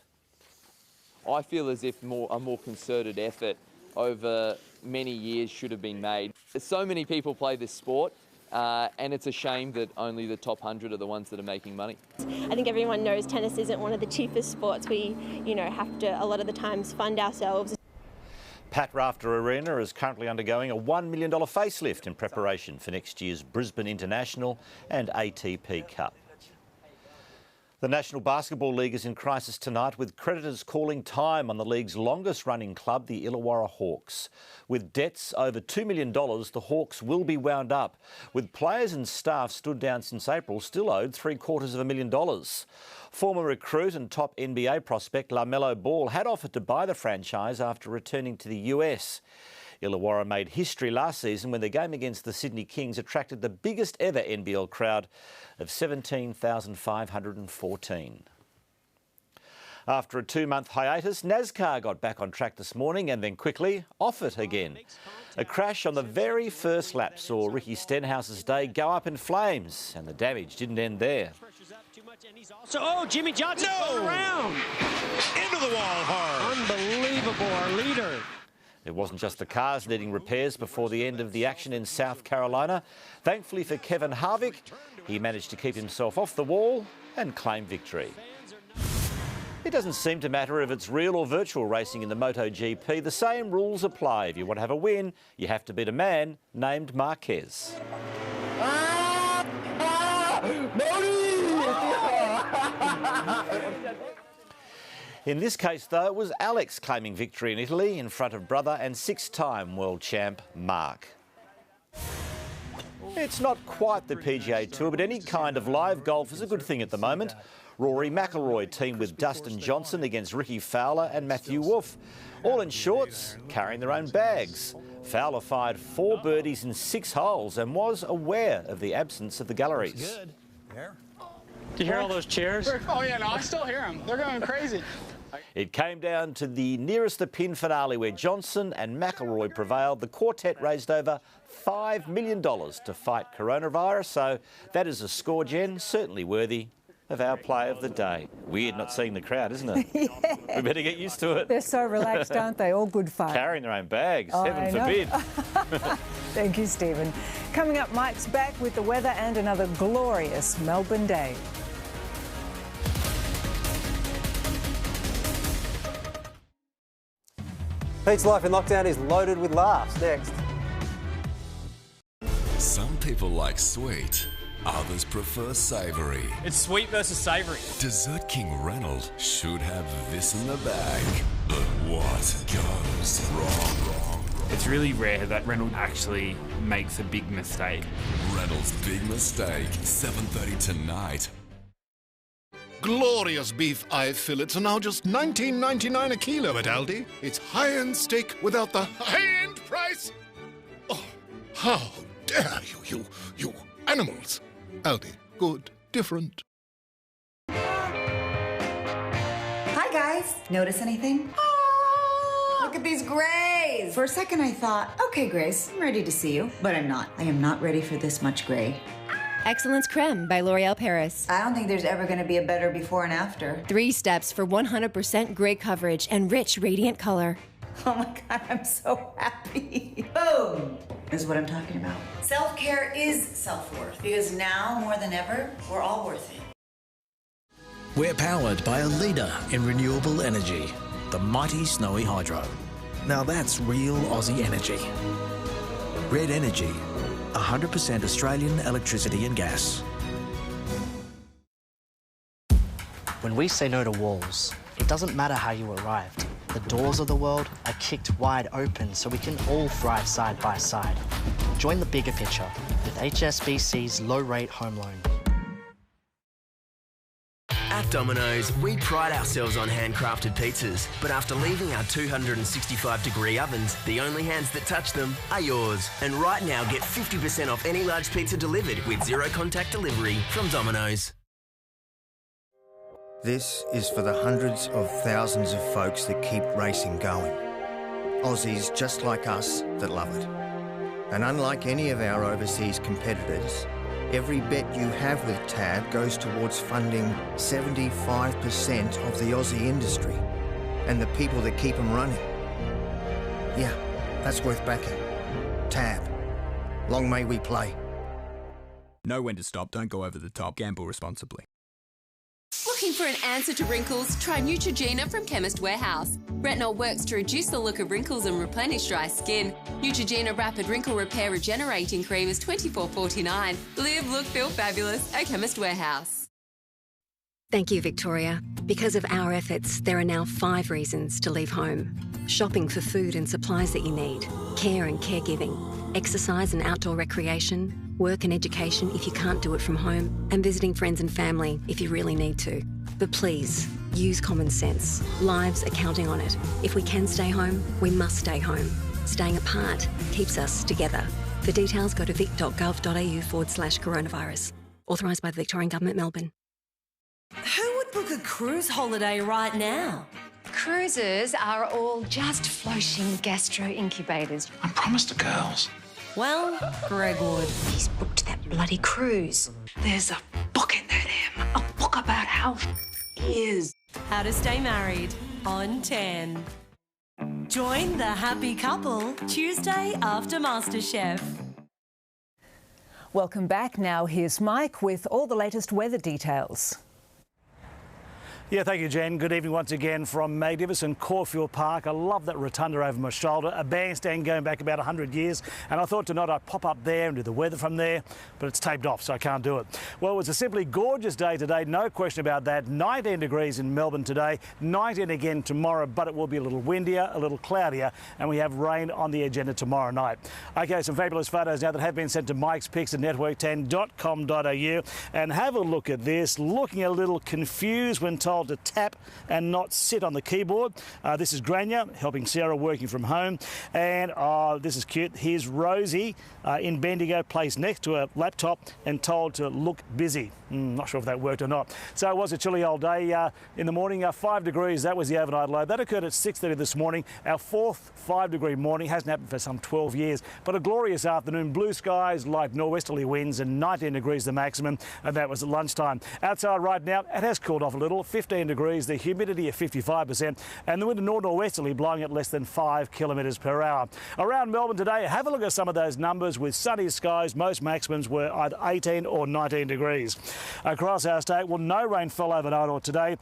I feel as if a more concerted effort over many years should have been made. So many people play this sport. And it's a shame that only the top 100 are the ones that are making money. I think everyone knows tennis isn't one of the cheapest sports. We, have to a lot of the times fund ourselves. Pat Rafter Arena is currently undergoing a $1 million facelift in preparation for next year's Brisbane International and ATP Cup. The National Basketball League is in crisis tonight, with creditors calling time on the league's longest-running club, the Illawarra Hawks. With debts over $2 million, the Hawks will be wound up, with players and staff stood down since April still owed $750,000. Former recruit and top NBA prospect LaMelo Ball had offered to buy the franchise after returning to the US. Illawarra made history last season when the game against the Sydney Kings attracted the biggest ever NBL crowd of 17,514. After a 2-month hiatus, NASCAR got back on track this morning and then quickly off it again. A crash on the very first lap saw Ricky Stenhouse's day go up in flames, and the damage didn't end there. Jimmy Johnson around. Into the wall hard. Unbelievable, our leader. It wasn't just the cars needing repairs before the end of the action in South Carolina. Thankfully for Kevin Harvick, he managed to keep himself off the wall and claim victory. It doesn't seem to matter if it's real or virtual racing in the MotoGP. The same rules apply. If you want to have a win, you have to beat a man named Marquez. In this case, though, it was Alex claiming victory in Italy in front of brother and 6-time world champ Mark. It's not quite the PGA Tour, but any kind of live golf is a good thing at the moment. Rory McIlroy teamed with Dustin Johnson against Ricky Fowler and Matthew Wolff. All in shorts, carrying their own bags. Fowler fired 4 birdies in 6 holes and was aware of the absence of the galleries. Good. Do you hear all those cheers? Oh, yeah, no, I still hear them. They're going crazy. It came down to the nearest the pin finale where Johnson and McIlroy prevailed. The quartet raised over $5 million to fight coronavirus, so that is a score, Jen, certainly worthy of our play of the day. Weird not seeing the crowd, isn't it? Yeah. We better get used to it. They're so relaxed, aren't they? All good fun. Carrying their own bags, Oh, heaven I know. forbid. Thank you, Stephen. Coming up, Mike's back with the weather and another glorious Melbourne day. Pete's Life in Lockdown is loaded with laughs. Next. Some people like sweet, others prefer savoury. It's sweet versus savoury. Dessert King Reynolds should have this in the bag. But what goes wrong? It's really rare that Reynolds actually makes a big mistake. Reynolds' Big Mistake, 7:30 tonight. Glorious beef eye fillets are now just $19.99 a kilo at Aldi. It's high-end steak without the high-end price. Oh, how dare you animals. Aldi, good, different. Hi guys, notice anything? Look at these greys. For a second I thought, okay Grace, I'm ready to see you, but I'm not. I am not ready for this much gray. Excellence Creme by L'Oreal Paris. I don't think there's ever going to be a better before and after. 3 steps for 100% gray coverage and rich, radiant color. Oh my God, I'm so happy. Boom, is what I'm talking about. Self-care is self-worth, because now more than ever, we're all worth it. We're powered by a leader in renewable energy, the mighty Snowy Hydro. Now that's real Aussie energy. Red Energy, 100% Australian electricity and gas. When we say no to walls, it doesn't matter how you arrived. The doors of the world are kicked wide open so we can all thrive side by side. Join the bigger picture with HSBC's low-rate home loan. At Domino's, we pride ourselves on handcrafted pizzas, but after leaving our 265-degree ovens, the only hands that touch them are yours. And right now, get 50% off any large pizza delivered with zero-contact delivery from Domino's. This is for the hundreds of thousands of folks that keep racing going. Aussies just like us that love it. And unlike any of our overseas competitors, every bet you have with TAB goes towards funding 75% of the Aussie industry and the people that keep them running. Yeah, that's worth backing. TAB. Long may we play. Know when to stop, don't go over the top, gamble responsibly. Looking for an answer to wrinkles? Try Neutrogena from Chemist Warehouse. Retinol works to reduce the look of wrinkles and replenish dry skin. Neutrogena Rapid Wrinkle Repair Regenerating Cream is $24.49. Live, look, feel fabulous at Chemist Warehouse. Thank you, Victoria. Because of our efforts, there are now 5 reasons to leave home. Shopping for food and supplies that you need, care and caregiving, exercise and outdoor recreation, work and education if you can't do it from home, and visiting friends and family if you really need to. But please, use common sense. Lives are counting on it. If we can stay home, we must stay home. Staying apart keeps us together. For details, go to vic.gov.au/coronavirus. Authorised by the Victorian Government, Melbourne. Who would book a cruise holiday right now? Cruises are all just floating gastro incubators. I promised the girls. Well, Greg would. He's booked that bloody cruise. There's a book in there, Em. A book about how is. How to Stay Married on 10. Join the happy couple Tuesday after MasterChef. Welcome back. Now here's Mike with all the latest weather details. Yeah, thank you, Jen. Good evening once again from magnificent Caulfield Park. I love that rotunda over my shoulder, a bandstand going back about 100 years, and I thought tonight I'd pop up there and do the weather from there, but it's taped off, so I can't do it. Well, it was a simply gorgeous day today, no question about that. 19 degrees in Melbourne today, 19 again tomorrow, but it will be a little windier, a little cloudier, and we have rain on the agenda tomorrow night. OK, some fabulous photos now that have been sent to Mike's Pics at network10.com.au, and have a look at this, looking a little confused when told to tap and not sit on the keyboard. This is Grania helping Sarah working from home, and this is cute. Here's Rosie in Bendigo, placed next to a laptop and told to look busy. Not sure if that worked or not. So it was a chilly old day in the morning. 5 degrees, that was the overnight low. That occurred at 6:30 this morning. Our fourth 5-degree morning. Hasn't happened for some 12 years. But a glorious afternoon. Blue skies, light norwesterly winds, and 19 degrees the maximum. And that was at lunchtime. Outside right now, it has cooled off a little. 15 degrees, the humidity at 55%, and the wind north-norwesterly blowing at less than 5 kilometres per hour. Around Melbourne today, have a look at some of those numbers. With sunny skies, most maximums were either 18 or 19 degrees. Across our state, well, no rain fell overnight or today,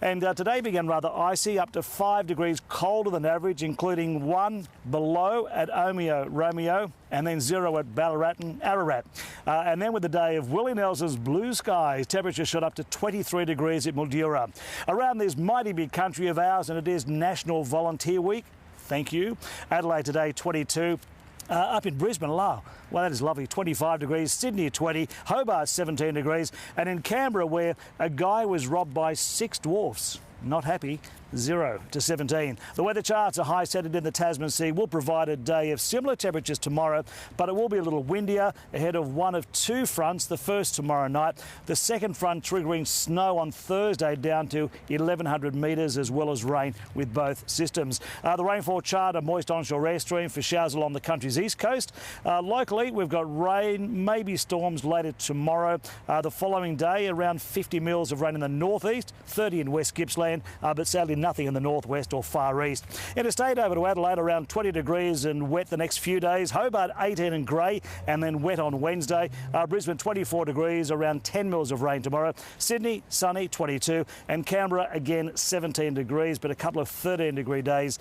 and today began rather icy, up to 5 degrees colder than average, including 1 below at Omeo Romeo, and then 0 at Ballarat and Ararat. And then with the day of Willie Nelson's blue skies, temperature shot up to 23 degrees at Mildura. Around this mighty big country of ours, and it is National Volunteer Week. Thank you. Adelaide today, 22. Up in Brisbane, well, that is lovely, 25 degrees. Sydney, 20. Hobart, 17 degrees. And in Canberra, where a guy was robbed by 6 dwarfs. Not happy. 0 to 17. The weather charts are high centred in the Tasman Sea will provide a day of similar temperatures tomorrow, but it will be a little windier ahead of one of 2 fronts, the first tomorrow night, the second front triggering snow on Thursday down to 1,100 metres, as well as rain with both systems. The rainfall chart, a moist onshore airstream for showers along the country's east coast. Locally, we've got rain, maybe storms later tomorrow. The following day, around 50 mils of rain in the northeast, 30 in West Gippsland, but sadly nothing in the northwest or far east. Interstate over to Adelaide, around 20 degrees and wet the next few days. Hobart 18 and grey, and then wet on Wednesday. Brisbane 24 degrees, around 10 mils of rain tomorrow. Sydney sunny 22, and Canberra again 17 degrees, but a couple of 13-degree days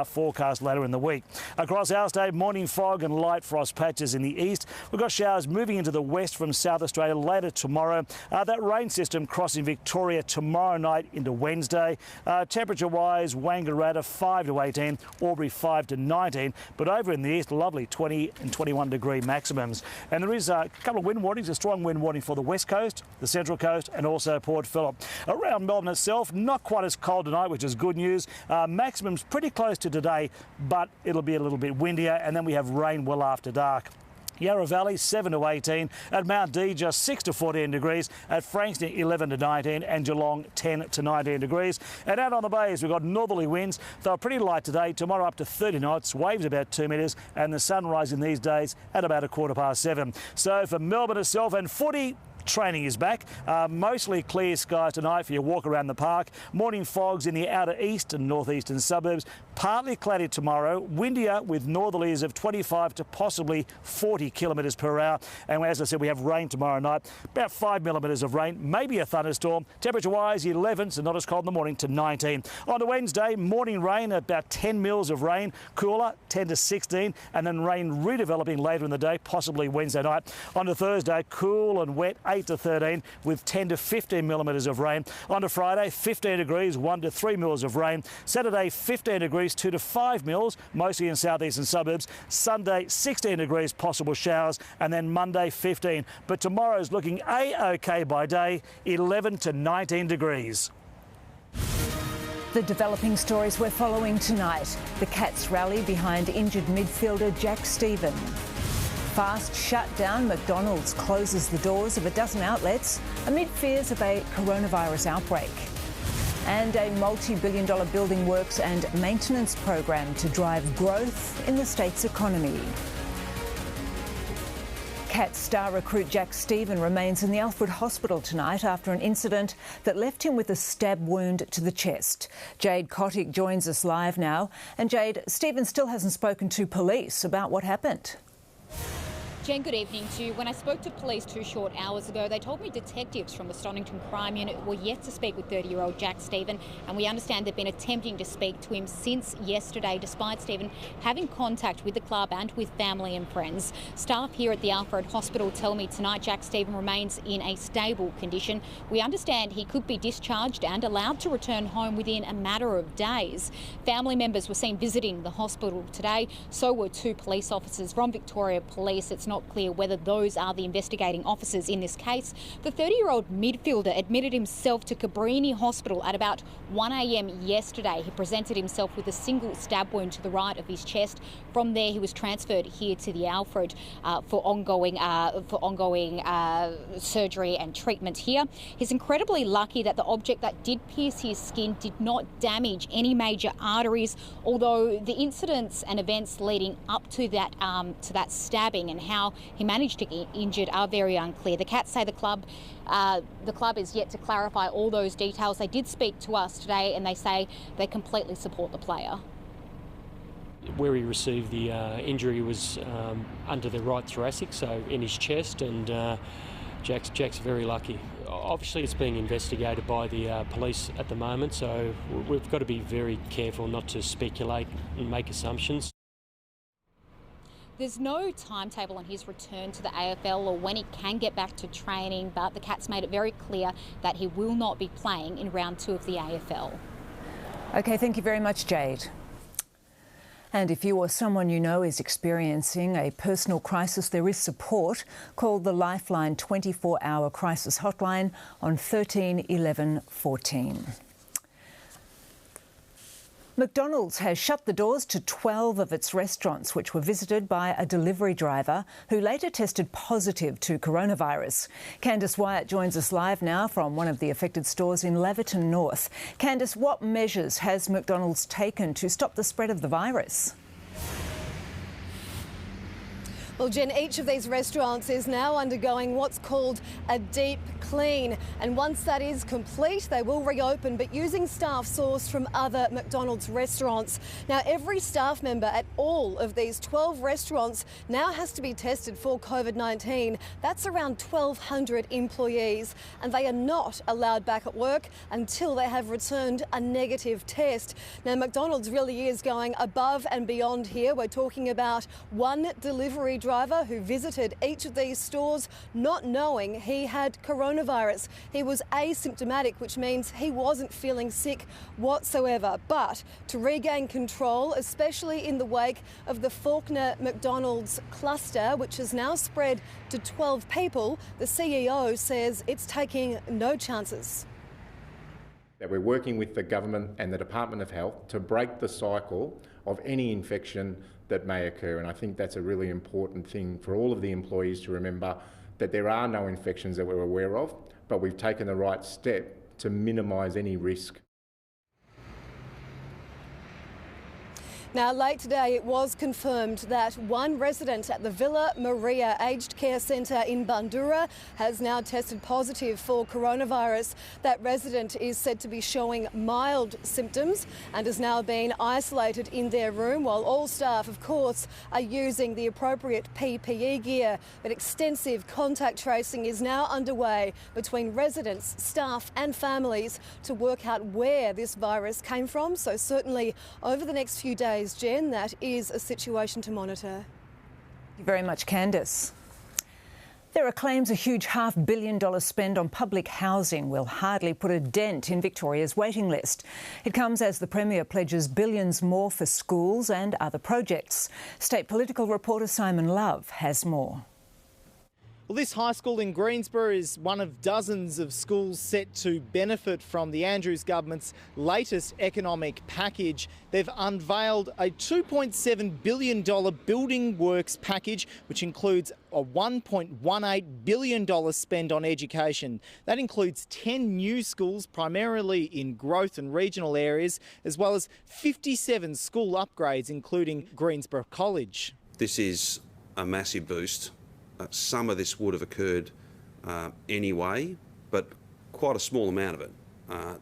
forecast later in the week. Across our state, morning fog and light frost patches in the east. We've got showers moving into the west from South Australia later tomorrow. That rain system crossing Victoria tomorrow night into Wednesday. Temperature-wise, Wangaratta 5 to 18, Albury 5 to 19, but over in the east, lovely 20 and 21 degree maximums. And there is a couple of wind warnings, a strong wind warning for the west coast, the central coast, and also Port Phillip. Around Melbourne itself, not quite as cold tonight, which is good news. Maximums pretty close to today, but it'll be a little bit windier, and then we have rain well after dark. Yarra Valley 7 to 18, at Mount D just 6 to 14 degrees, at Frankston 11 to 19, and Geelong 10 to 19 degrees. And out on the bays we've got northerly winds. They're pretty light today, tomorrow up to 30 knots, waves about 2 metres, and the sun rising these days at about 7:15. So for Melbourne itself and footy, training is back. Mostly clear skies tonight for your walk around the park. Morning fogs in the outer east and northeastern suburbs. Partly cloudy tomorrow. Windier with northerlies of 25 to possibly 40 kilometres per hour. And as I said, we have rain tomorrow night. About 5 millimetres of rain. Maybe a thunderstorm. Temperature-wise, 11, so not as cold in the morning, to 19. On to Wednesday, morning rain, about 10 mils of rain. Cooler, 10 to 16. And then rain redeveloping later in the day, possibly Wednesday night. On to Thursday, cool and wet, 8 to 13 with 10 to 15 millimetres of rain. On to Friday, 15 degrees, 1 to 3 mils of rain. Saturday, 15 degrees, 2 to 5 mils, mostly in southeastern suburbs. Sunday, 16 degrees, possible showers, and then Monday, 15. But tomorrow's looking A-OK by day, 11 to 19 degrees. The developing stories we're following tonight. The Cats rally behind injured midfielder Jack Stephen. Fast shutdown, McDonald's closes the doors of a dozen outlets amid fears of a coronavirus outbreak. And a multi-billion-dollar building works and maintenance program to drive growth in the state's economy. Cats star recruit Jack Stephen remains in the Alfred Hospital tonight after an incident that left him with a stab wound to the chest. Jade Kotick joins us live now. And Jade, Stephen still hasn't spoken to police about what happened. Jen, good evening to you. When I spoke to police 2 short hours ago, they told me detectives from the Stonington Crime Unit were yet to speak with 30-year-old Jack Stephen, and we understand they've been attempting to speak to him since yesterday, despite Stephen having contact with the club and with family and friends. Staff here at the Alfred Hospital tell me tonight Jack Stephen remains in a stable condition. We understand he could be discharged and allowed to return home within a matter of days. Family members were seen visiting the hospital today, so were 2 police officers from Victoria Police. It's not clear whether those are the investigating officers in this case. The 30-year-old midfielder admitted himself to Cabrini Hospital at about 1 a.m. yesterday. He presented himself with a single stab wound to the right of his chest. From there, he was transferred here to the Alfred for ongoing surgery and treatment here. He's incredibly lucky that the object that did pierce his skin did not damage any major arteries, although the incidents and events leading up to that stabbing and how he managed to get injured are very unclear. The Cats say the club is yet to clarify all those details. They did speak to us today and they say they completely support the player. Where he received the injury was under the right thoracic, so in his chest, and Jack's very lucky. Obviously it's being investigated by the police at the moment, so we've got to be very careful not to speculate and make assumptions. There's no timetable on his return to the AFL or when he can get back to training, but the Cats made it very clear that he will not be playing in round 2 of the AFL. OK, thank you very much, Jade. And if you or someone you know is experiencing a personal crisis, there is support. Call the Lifeline 24-hour crisis hotline on 13 11 14. McDonald's has shut the doors to 12 of its restaurants, which were visited by a delivery driver who later tested positive to coronavirus. Candice Wyatt joins us live now from one of the affected stores in Laverton North. Candice, what measures has McDonald's taken to stop the spread of the virus? Well, Jen, each of these restaurants is now undergoing what's called a deep clean. And once that is complete, they will reopen, but using staff sourced from other McDonald's restaurants. Now, every staff member at all of these 12 restaurants now has to be tested for COVID-19. That's around 1,200 employees, and they are not allowed back at work until they have returned a negative test. Now, McDonald's really is going above and beyond here. We're talking about one delivery driver who visited each of these stores not knowing he had coronavirus. He was asymptomatic, which means he wasn't feeling sick whatsoever. But to regain control, especially in the wake of the Faulkner McDonald's cluster, which has now spread to 12 people, the CEO says it's taking no chances. That we're working with the government and the Department of Health to break the cycle of any infection that may occur. And I think that's a really important thing for all of the employees to remember, that there are no infections that we're aware of, but we've taken the right step to minimise any risk. Now, late today, it was confirmed that one resident at the Villa Maria Aged Care Centre in Bundoora has now tested positive for coronavirus. That resident is said to be showing mild symptoms and has now been isolated in their room, while all staff, of course, are using the appropriate PPE gear. But extensive contact tracing is now underway between residents, staff and families to work out where this virus came from. So certainly over the next few days, Jen, that is a situation to monitor. Thank you very much, Candice. There are claims a huge $500 million spend on public housing will hardly put a dent in Victoria's waiting list. It comes as the Premier pledges billions more for schools and other projects. State political reporter Simon Love has more. Well, this high school in Greensboro is one of dozens of schools set to benefit from the Andrews government's latest economic package. They've unveiled a $2.7 billion building works package, which includes a $1.18 billion spend on education. That includes 10 new schools, primarily in growth and regional areas, as well as 57 school upgrades, including Greensboro College. This is a massive boost. Some of this would have occurred anyway, but quite a small amount of it.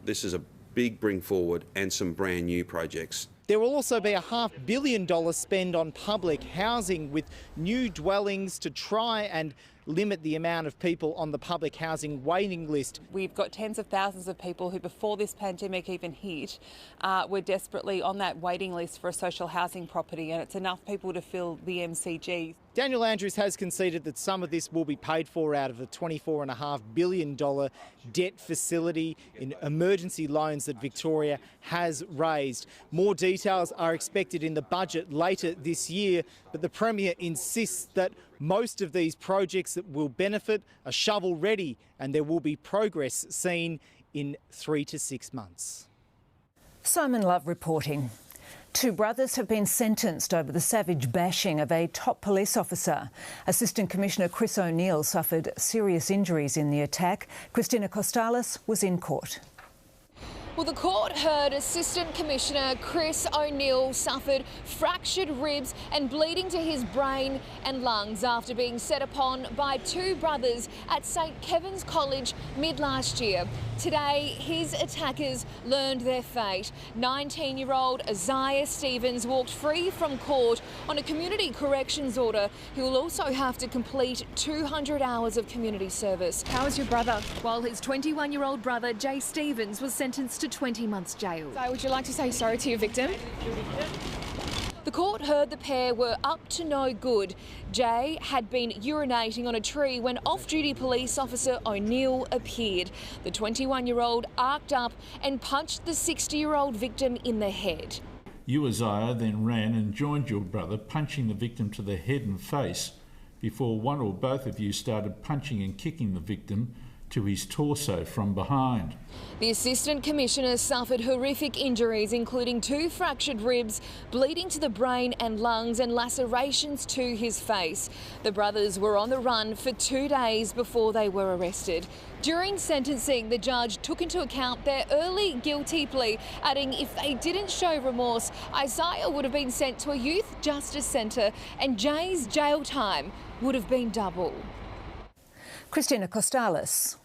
This is a big bring forward and some brand new projects. There will also be a $500 million spend on public housing, with new dwellings to try and limit the amount of people on the public housing waiting list. We've got tens of thousands of people who, before this pandemic even hit, were desperately on that waiting list for a social housing property, and it's enough people to fill the MCG. Daniel Andrews has conceded that some of this will be paid for out of the $24.5 billion debt facility in emergency loans that Victoria has raised. More details are expected in the budget later this year, but the Premier insists that most of these projects that will benefit are shovel ready, and there will be progress seen in 3 to 6 months. Simon Love reporting. 2 brothers have been sentenced over the savage bashing of a top police officer. Assistant Commissioner Chris O'Neill suffered serious injuries in the attack. Christina Costalis was in court. Well, the court heard Assistant Commissioner Chris O'Neill suffered fractured ribs and bleeding to his brain and lungs after being set upon by 2 brothers at St Kevin's College mid-last year. Today, his attackers learned their fate. 19-year-old Isaiah Stevens walked free from court on a community corrections order. He will also have to complete 200 hours of community service. How is your brother? While his 21-year-old brother, Jay Stevens, was sentenced to 20 months jail. So would you like to say sorry to your victim? The court heard the pair were up to no good. Jay had been urinating on a tree when off-duty police officer O'Neill appeared. The 21-year-old arced up and punched the 60-year-old victim in the head. You, Isaiah, then ran and joined your brother, punching the victim to the head and face, before one or both of you started punching and kicking the victim to his torso from behind. The Assistant Commissioner suffered horrific injuries, including 2 fractured ribs, bleeding to the brain and lungs, and lacerations to his face. The brothers were on the run for 2 days before they were arrested. During sentencing, the judge took into account their early guilty plea, adding if they didn't show remorse, Isaiah would have been sent to a youth justice centre and Jay's jail time would have been double. Christina Costalis.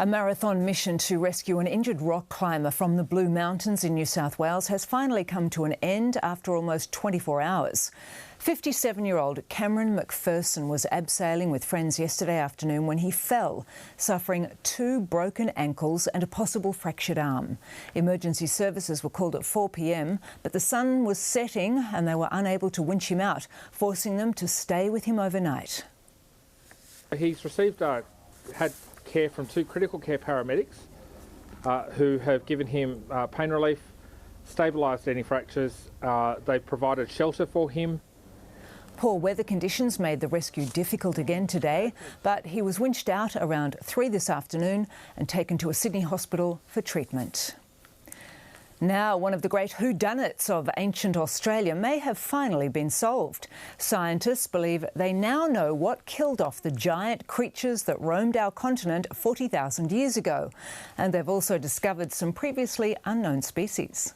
A marathon mission to rescue an injured rock climber from the Blue Mountains in New South Wales has finally come to an end after almost 24 hours. 57-year-old Cameron McPherson was abseiling with friends yesterday afternoon when he fell, suffering 2 broken ankles and a possible fractured arm. Emergency services were called at 4 p.m, but the sun was setting and they were unable to winch him out, forcing them to stay with him overnight. He's received had care from 2 critical care paramedics who have given him pain relief, stabilised any fractures. They've provided shelter for him. Poor weather conditions made the rescue difficult again today, but he was winched out around 3 this afternoon and taken to a Sydney hospital for treatment. Now, one of the great whodunits of ancient Australia may have finally been solved. Scientists believe they now know what killed off the giant creatures that roamed our continent 40,000 years ago. And they've also discovered some previously unknown species.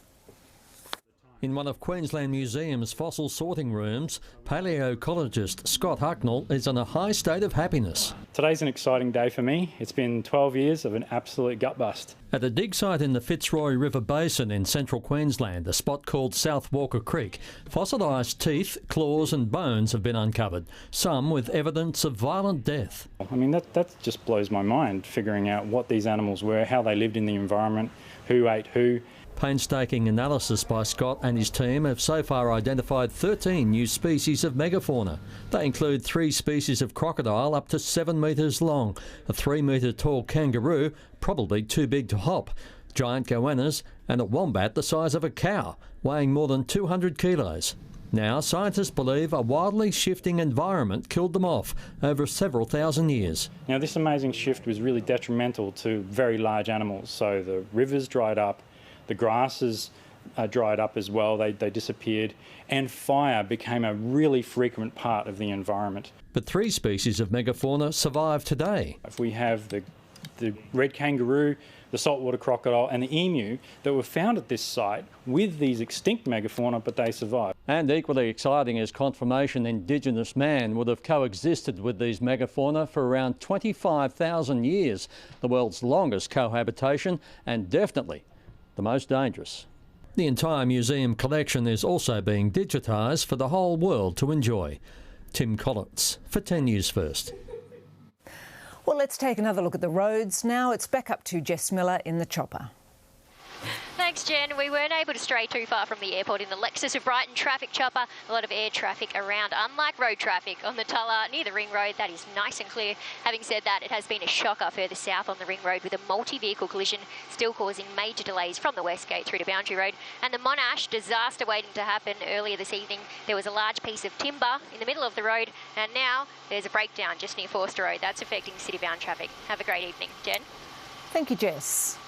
In one of Queensland Museum's fossil sorting rooms, paleoecologist Scott Hucknall is in a high state of happiness. Today's an exciting day for me. It's been 12 years of an absolute gut bust. At a dig site in the Fitzroy River Basin in central Queensland, a spot called South Walker Creek, fossilised teeth, claws and bones have been uncovered, some with evidence of violent death. I mean, that just blows my mind, figuring out what these animals were, how they lived in the environment, who ate who. Painstaking analysis by Scott and his team have so far identified 13 new species of megafauna. They include 3 species of crocodile up to 7 metres long, a 3-metre tall kangaroo, probably too big to hop, giant goannas and a wombat the size of a cow, weighing more than 200 kilos. Now, scientists believe a wildly shifting environment killed them off over several thousand years. Now, this amazing shift was really detrimental to very large animals. So the rivers dried up, the grasses dried up as well, they disappeared, and fire became a really frequent part of the environment. But 3 species of megafauna survive today. If we have the red kangaroo, the saltwater crocodile and the emu that were found at this site with these extinct megafauna, but they survived. And equally exciting is confirmation Indigenous man would have coexisted with these megafauna for around 25,000 years, the world's longest cohabitation and definitely the most dangerous. The entire museum collection is also being digitised for the whole world to enjoy. Tim Collins for 10 News First. Well, let's take another look at the roads now. It's back up to Jess Miller in the chopper. Thanks, Jen. We weren't able to stray too far from the airport in the Lexus of Brighton traffic chopper. A lot of air traffic around, unlike road traffic on the Tulla near the Ring Road. That is nice and clear. Having said that, it has been a shocker further south on the Ring Road with a multi-vehicle collision still causing major delays from the West Gate through to Boundary Road. And the Monash disaster waiting to happen earlier this evening. There was a large piece of timber in the middle of the road, and now there's a breakdown just near Forster Road. That's affecting city-bound traffic. Have a great evening, Jen. Thank you, Jess.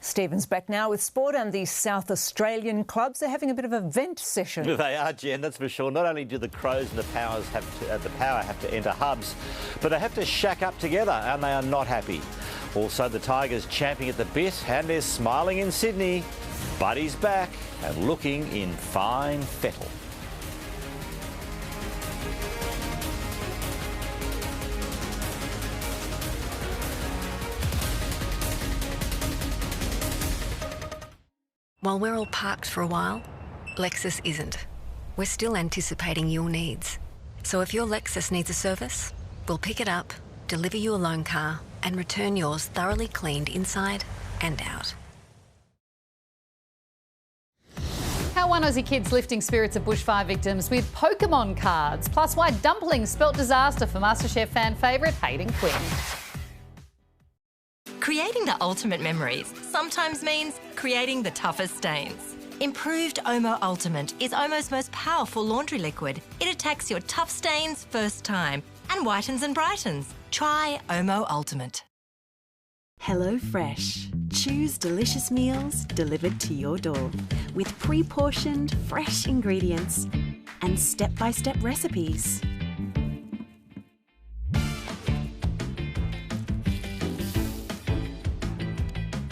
Stephen's back now with sport, and the South Australian clubs are having a bit of a vent session. They are, Jen, that's for sure. Not only do the Crows and the Power have to enter hubs, but they have to shack up together, and they are not happy. Also, the Tigers champing at the bit, and they're smiling in Sydney. Buddy's back and looking in fine fettle. While we're all parked for a while, Lexus isn't. We're still anticipating your needs. So if your Lexus needs a service, we'll pick it up, deliver you a loan car, and return yours thoroughly cleaned inside and out. How one Aussie kid's lifting spirits of bushfire victims with Pokemon cards. Plus why dumplings spelt disaster for MasterChef fan favourite Hayden Quinn. Creating the ultimate memories sometimes means creating the toughest stains. Improved Omo Ultimate is Omo's most powerful laundry liquid. It attacks your tough stains first time and whitens and brightens. Try Omo Ultimate. HelloFresh. Choose delicious meals delivered to your door with pre-portioned, fresh ingredients and step-by-step recipes.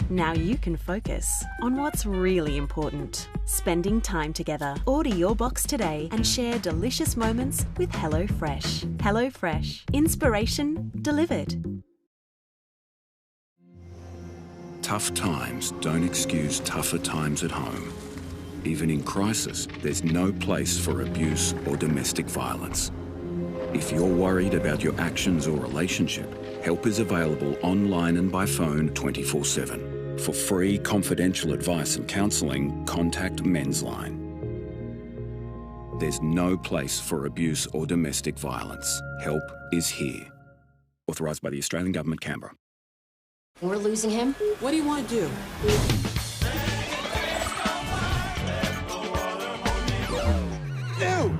Now you can focus on what's really important. Spending time together. Order your box today and share delicious moments with HelloFresh. HelloFresh. Inspiration delivered. Tough times don't excuse tougher times at home. Even in crisis, there's no place for abuse or domestic violence. If you're worried about your actions or relationship, help is available online and by phone 24/7. For free confidential advice and counselling, contact Men's Line. There's no place for abuse or domestic violence. Help is here. Authorised by the Australian Government, Canberra. We're losing him. What do you want to do? Ew!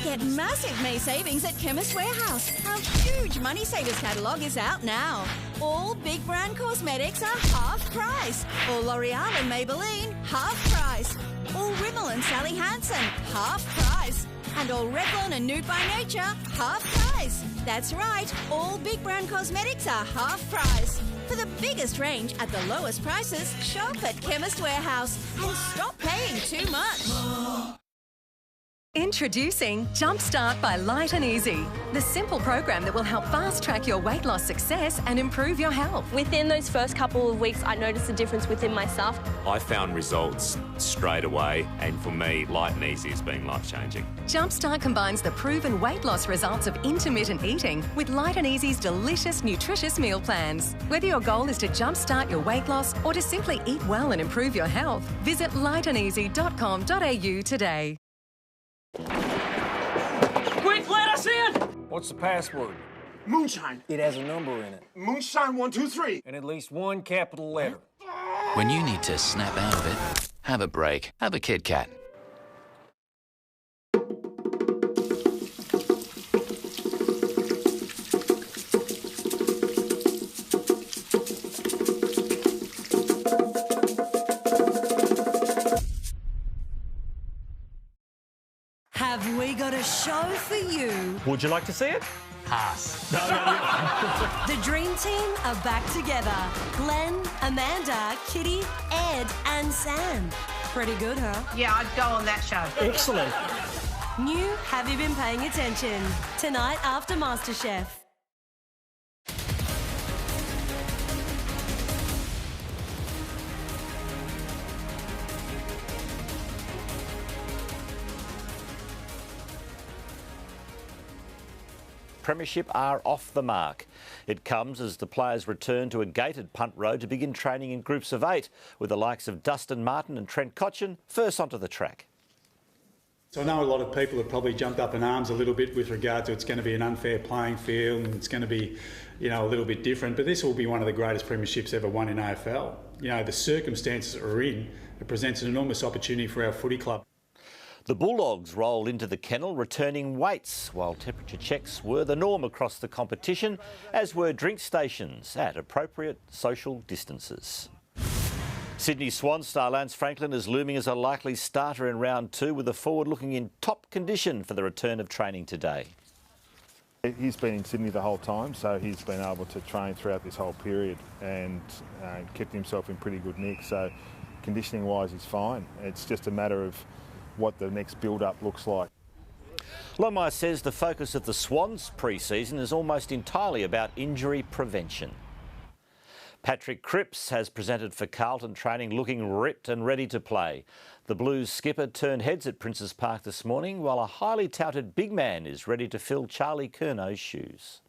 Get massive May savings at Chemist Warehouse. Our huge Money Savers catalogue is out now. All big brand cosmetics are half price. All L'Oreal and Maybelline, half price. All Rimmel and Sally Hansen, half price. And all Revlon and Nude by Nature, half price. That's right, all big brand cosmetics are half price. For the biggest range at the lowest prices, shop at Chemist Warehouse and stop paying too much. Introducing Jumpstart by Light and Easy, the simple program that will help fast-track your weight loss success and improve your health. Within those first couple of weeks, I noticed a difference within myself. I found results straight away, and for me, Light and Easy has been life-changing. Jumpstart combines the proven weight loss results of intermittent eating with Light and Easy's delicious, nutritious meal plans. Whether your goal is to jumpstart your weight loss or to simply eat well and improve your health, visit lightandeasy.com.au today. Quick, let us in! What's the password? Moonshine. It has a number in it. Moonshine 123. And at least one capital letter. When you need to snap out of it, have a break. Have a Kit Kat. Have we got a show for you? Would you like to see it? Pass. The Dream Team are back together. Glenn, Amanda, Kitty, Ed and Sam. Pretty good, huh? Yeah, I'd go on that show. Excellent. New Have You Been Paying Attention? Tonight after MasterChef. premiership are off the mark. It comes as the players return to a gated punt road to begin training in groups of 8, with the likes of Dustin Martin and Trent Cotchin first onto the track. So I know a lot of people have probably jumped up in arms a little bit with regard to it's going to be an unfair playing field and it's going to be, a little bit different, but this will be one of the greatest premierships ever won in AFL. The circumstances that we're in, it presents an enormous opportunity for our footy club. The Bulldogs rolled into the kennel returning weights, while temperature checks were the norm across the competition, as were drink stations at appropriate social distances. Sydney Swan star Lance Franklin is looming as a likely starter in round 2, with the forward looking in top condition for the return of training today. He's been in Sydney the whole time, so he's been able to train throughout this whole period and kept himself in pretty good nick. So conditioning-wise, he's fine. It's just a matter of what the next build-up looks like. Longmire says the focus of the Swans pre-season is almost entirely about injury prevention. Patrick Cripps has presented for Carlton training looking ripped and ready to play. The Blues skipper turned heads at Princes Park this morning, while a highly touted big man is ready to fill Charlie Curnow's shoes.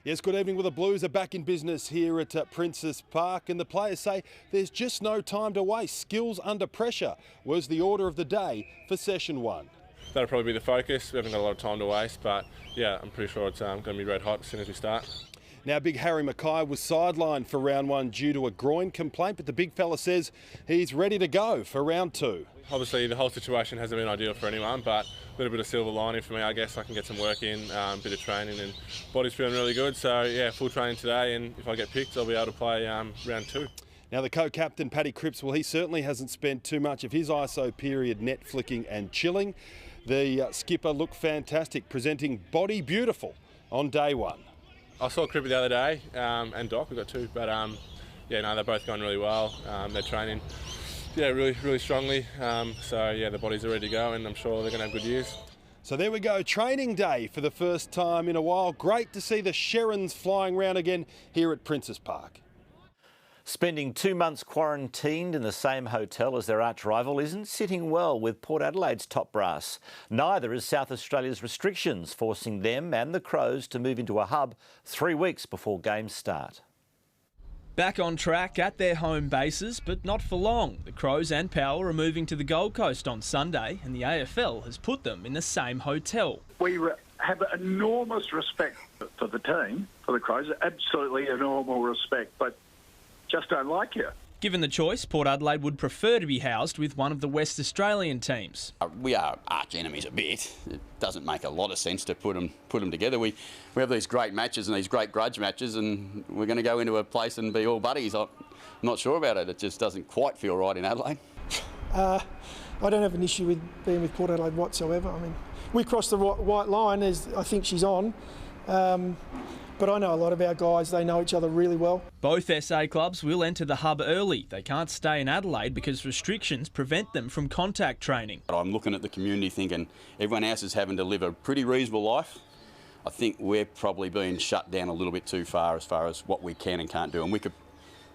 Yes, good evening. Well, the Blues are back in business here at Princes Park, and the players say there's just no time to waste. Skills under pressure was the order of the day for session 1. That'll probably be the focus. We haven't got a lot of time to waste, but yeah, I'm pretty sure it's going to be red hot as soon as we start. Now, big Harry Mackay was sidelined for round 1 due to a groin complaint, but the big fella says he's ready to go for round 2. Obviously, the whole situation hasn't been ideal for anyone, but a little bit of silver lining for me, I guess. I can get some work in, a bit of training, and body's feeling really good. So, yeah, full training today, and if I get picked, I'll be able to play round 2. Now, the co-captain, Paddy Cripps, well, he certainly hasn't spent too much of his ISO period net flicking and chilling. The skipper looked fantastic, presenting body beautiful on day 1. I saw Cripper the other day, and Doc, we've got 2, but yeah, no, they're both going really well. They're training, really strongly. So yeah, the bodies are ready to go, and I'm sure they're going to have good years. So there we go, training day for the first time in a while. Great to see the Sherrans flying round again here at Princes Park. Spending 2 months quarantined in the same hotel as their arch rival isn't sitting well with Port Adelaide's top brass. Neither is South Australia's restrictions, forcing them and the Crows to move into a hub 3 weeks before games start. Back on track at their home bases, but not for long. The Crows and Power are moving to the Gold Coast on Sunday, and the AFL has put them in the same hotel. We have enormous respect for the team, for the Crows, absolutely enormous respect, but just don't like you. Given the choice, Port Adelaide would prefer to be housed with one of the West Australian teams. We are arch enemies a bit. It doesn't make a lot of sense to put them together. We have these great matches and these great grudge matches, and we're going to go into a place and be all buddies. I'm not sure about it. It just doesn't quite feel right in Adelaide. I don't have an issue with being with Port Adelaide whatsoever. I mean, we crossed the white line, as I think she's on. But I know a lot of our guys, they know each other really well. Both SA clubs will enter the hub early. They can't stay in Adelaide because restrictions prevent them from contact training. I'm looking at the community thinking everyone else is having to live a pretty reasonable life. I think we're probably being shut down a little bit too far as what we can and can't do. And we could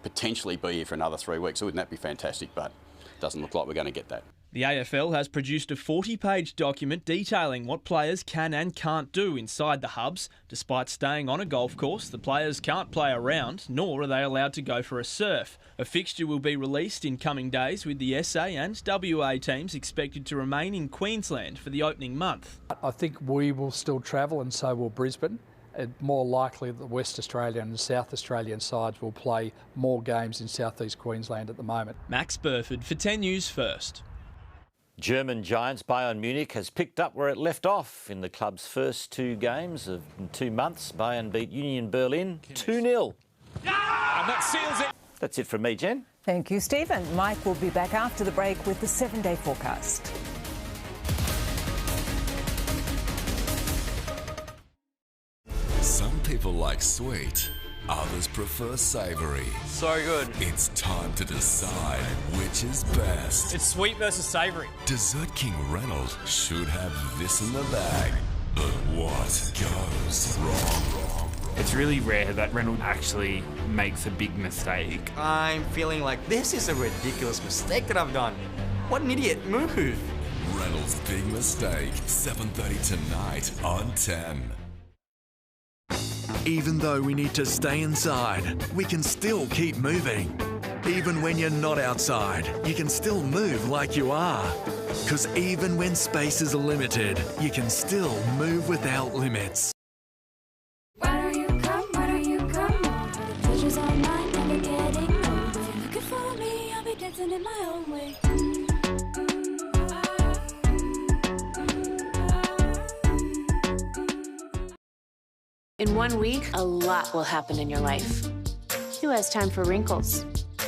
potentially be here for another 3 weeks. So wouldn't that be fantastic? But it doesn't look like we're going to get that. The AFL has produced a 40-page document detailing what players can and can't do inside the hubs. Despite staying on a golf course, the players can't play around, nor are they allowed to go for a surf. A fixture will be released in coming days, with the SA and WA teams expected to remain in Queensland for the opening month. I think we will still travel, and so will Brisbane. It's more likely that the West Australian and South Australian sides will play more games in South East Queensland at the moment. Max Burford for 10 News First. German giants Bayern Munich has picked up where it left off in the club's first 2 games of 2 months. Bayern beat Union Berlin 2-0. And that seals it. That's it from me, Jen. Thank you, Stephen. Mike will be back after the break with the 7-day forecast. Some people like sweet. Others prefer savoury. So good. It's time to decide which is best. It's sweet versus savoury. Dessert King Reynolds should have this in the bag. But what goes wrong? It's really rare that Reynolds actually makes a big mistake. I'm feeling like this is a ridiculous mistake that I've done. What an idiot move. Reynolds' Big Mistake, 7:30 tonight on 10. Even though we need to stay inside, we can still keep moving. Even when you're not outside, you can still move like you are. Because even when space is limited, you can still move without limits. Why don't you come? Why don't you come? Pleasure's all mine, never getting old. If you're looking for me, I'll be dancing in my own way. In 1 week, a lot will happen in your life. Who has time for wrinkles?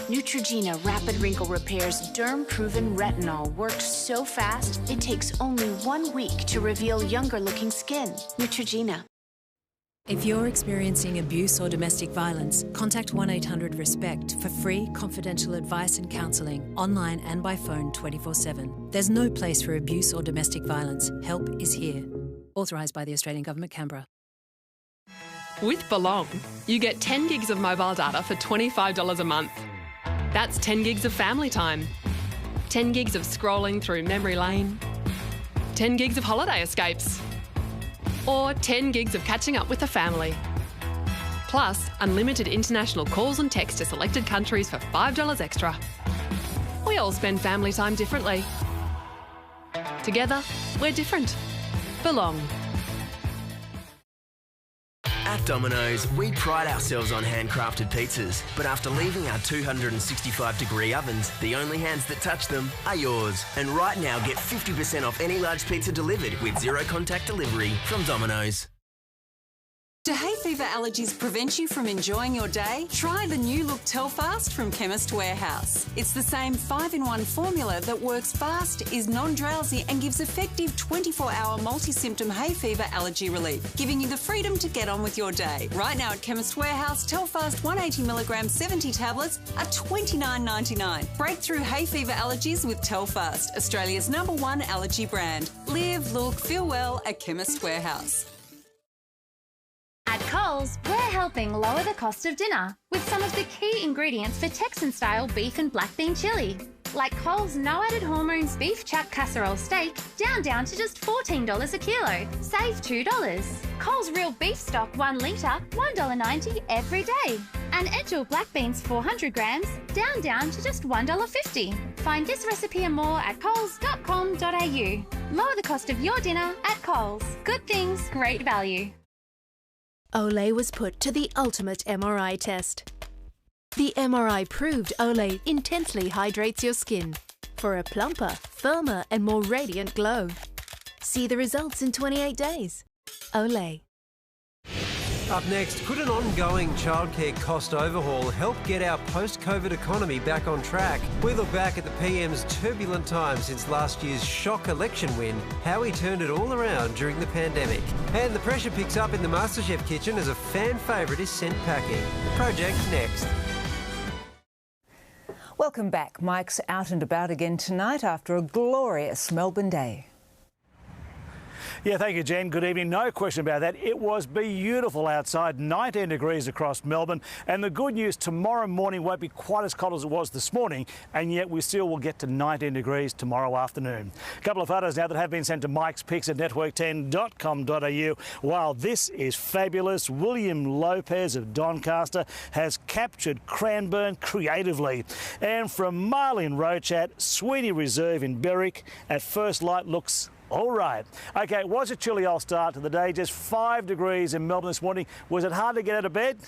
Neutrogena Rapid Wrinkle Repair's derm-proven retinol worked so fast, it takes only 1 week to reveal younger-looking skin. Neutrogena. If you're experiencing abuse or domestic violence, contact 1-800-RESPECT for free, confidential advice and counselling, online and by phone 24/7. There's no place for abuse or domestic violence. Help is here. Authorised by the Australian Government, Canberra. With Geelong, you get 10 gigs of mobile data for $25 a month. That's 10 gigs of family time, 10 gigs of scrolling through memory lane, 10 gigs of holiday escapes, or 10 gigs of catching up with the family. Plus, unlimited international calls and texts to selected countries for $5 extra. We all spend family time differently. Together, we're different. Geelong. At Domino's, we pride ourselves on handcrafted pizzas, but after leaving our 265-degree ovens, the only hands that touch them are yours. And right now, get 50% off any large pizza delivered with zero-contact delivery from Domino's. Do hay fever allergies prevent you from enjoying your day? Try the new look Telfast from Chemist Warehouse. It's the same 5-in-1 formula that works fast, is non-drowsy and gives effective 24-hour multi-symptom hay fever allergy relief, giving you the freedom to get on with your day. Right now at Chemist Warehouse, Telfast 180mg 70 tablets are $29.99. Breakthrough hay fever allergies with Telfast, Australia's #1 allergy brand. Live, look, feel well at Chemist Warehouse. At Coles, we're helping lower the cost of dinner with some of the key ingredients for Texan-style beef and black bean chilli. Like Coles No Added Hormones Beef Chuck Casserole Steak, down to just $14 a kilo. Save $2. Coles Real Beef Stock 1 litre, $1.90 every day. And Edgell Black Beans 400 grams, down to just $1.50. Find this recipe and more at coles.com.au. Lower the cost of your dinner at Coles. Good things, great value. Olay was put to the ultimate MRI test. The MRI proved Olay intensely hydrates your skin for a plumper, firmer and more radiant glow. See the results in 28 days. Olay. Up next, could an ongoing childcare cost overhaul help get our post-COVID economy back on track? We look back at the PM's turbulent time since last year's shock election win, how he turned it all around during the pandemic. And the pressure picks up in the MasterChef kitchen as a fan favourite is sent packing. Project next. Welcome back. Mike's out and about again tonight after a glorious Melbourne day. Yeah, thank you, Jen. Good evening. No question about that. It was beautiful outside, 19 degrees across Melbourne. And the good news, tomorrow morning won't be quite as cold as it was this morning, and yet we still will get to 19 degrees tomorrow afternoon. A couple of photos now that have been sent to Mike's Pics at network10.com.au. Wow, this is fabulous. William Lopez of Doncaster has captured Cranbourne creatively. And from Marlene Rochat, Sweeney Reserve in Berwick, at first light looks all right. OK, it was a chilly old start to the day, just 5 degrees in Melbourne this morning. Was it hard to get out of bed?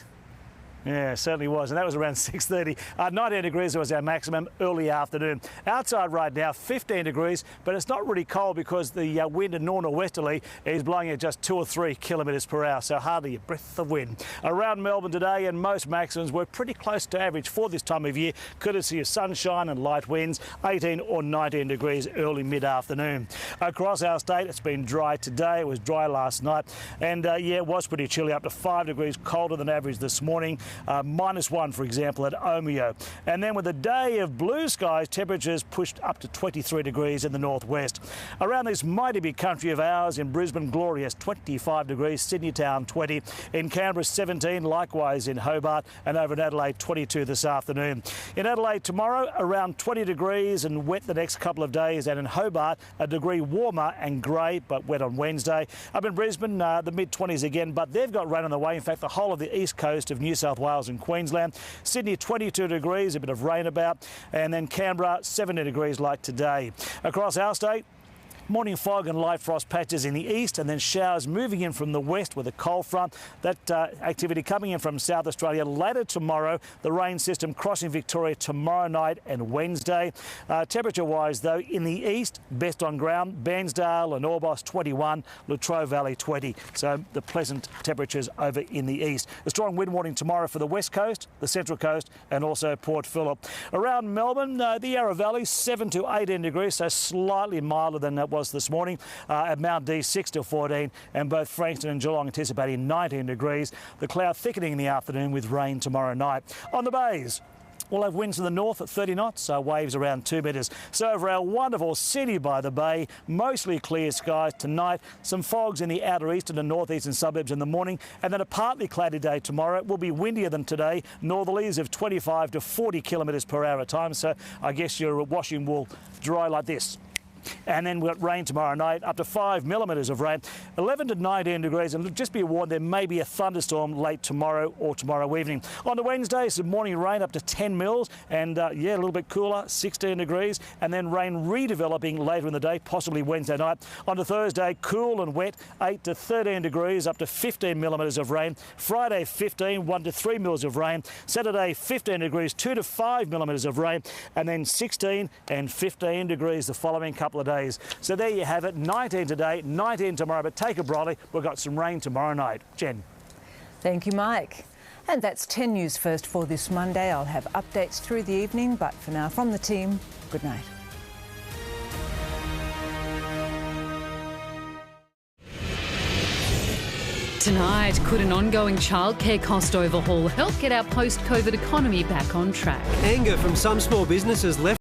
Yeah, it certainly was, and that was around 6:30. 19 degrees was our maximum early afternoon. Outside right now, 15 degrees, but it's not really cold because the wind in north-westerly is blowing at just 2 or 3 kilometres per hour, so hardly a breath of wind. Around Melbourne today, and most maximums were pretty close to average for this time of year, courtesy of sunshine and light winds, 18 or 19 degrees early mid-afternoon. Across our state, it's been dry today. It was dry last night, and yeah, it was pretty chilly, up to 5 degrees colder than average this morning. -1, for example, at Omeo. And then with a day of blue skies, temperatures pushed up to 23 degrees in the northwest. Around this mighty big country of ours, in Brisbane, glorious 25 degrees, Sydney town 20, in Canberra 17, likewise in Hobart, and over in Adelaide 22 this afternoon. In Adelaide tomorrow, around 20 degrees and wet the next couple of days, and in Hobart a degree warmer and grey but wet on Wednesday. Up in Brisbane, the mid-20s again, but they've got rain on the way. In fact, the whole of the east coast of New South Wales and Queensland. Sydney 22 degrees, a bit of rain about, and then Canberra 70 degrees like today. Across our state, morning fog and light frost patches in the east, and then showers moving in from the west with a cold front. That activity coming in from South Australia later tomorrow. The rain system crossing Victoria tomorrow night and Wednesday. Temperature-wise, though, in the east, best on ground, Bairnsdale and Orbost 21, Latrobe Valley 20. So the pleasant temperatures over in the east. A strong wind warning tomorrow for the west coast, the central coast, and also Port Phillip. Around Melbourne, the Yarra Valley 7 to 18 degrees, so slightly milder than it was this morning. At Mount D 6 to 14, and both Frankston and Geelong anticipating 19 degrees. The cloud thickening in the afternoon with rain tomorrow night. On the bays, we'll have winds to the north at 30 knots, waves around 2 metres. So over our wonderful city by the bay, mostly clear skies tonight. Some fogs in the outer eastern and northeastern suburbs in the morning, and then a partly cloudy day tomorrow. It will be windier than today, northerlies of 25 to 40 kilometres per hour at times. So I guess your washing will dry like this. And then we've got rain tomorrow night, up to 5 millimetres of rain, 11 to 19 degrees, and just be warned there may be a thunderstorm late tomorrow or tomorrow evening. On to Wednesday, some morning rain up to 10 mils, and yeah, a little bit cooler, 16 degrees, and then rain redeveloping later in the day, possibly Wednesday night. On to Thursday, cool and wet, 8 to 13 degrees, up to 15 millimetres of rain. Friday, 15, 1 to 3 mils of rain. Saturday, 15 degrees, 2 to 5 millimetres of rain, and then 16 and 15 degrees the following couple of days. So there you have it, 19 today, 19 tomorrow, but take a brolly, we've got some rain tomorrow night. Jen. Thank you, Mike. And that's 10 News First for this Monday. I'll have updates through the evening, but for now, from the team, good night. Tonight, could an ongoing childcare cost overhaul help get our post-COVID economy back on track? Anger from some small businesses left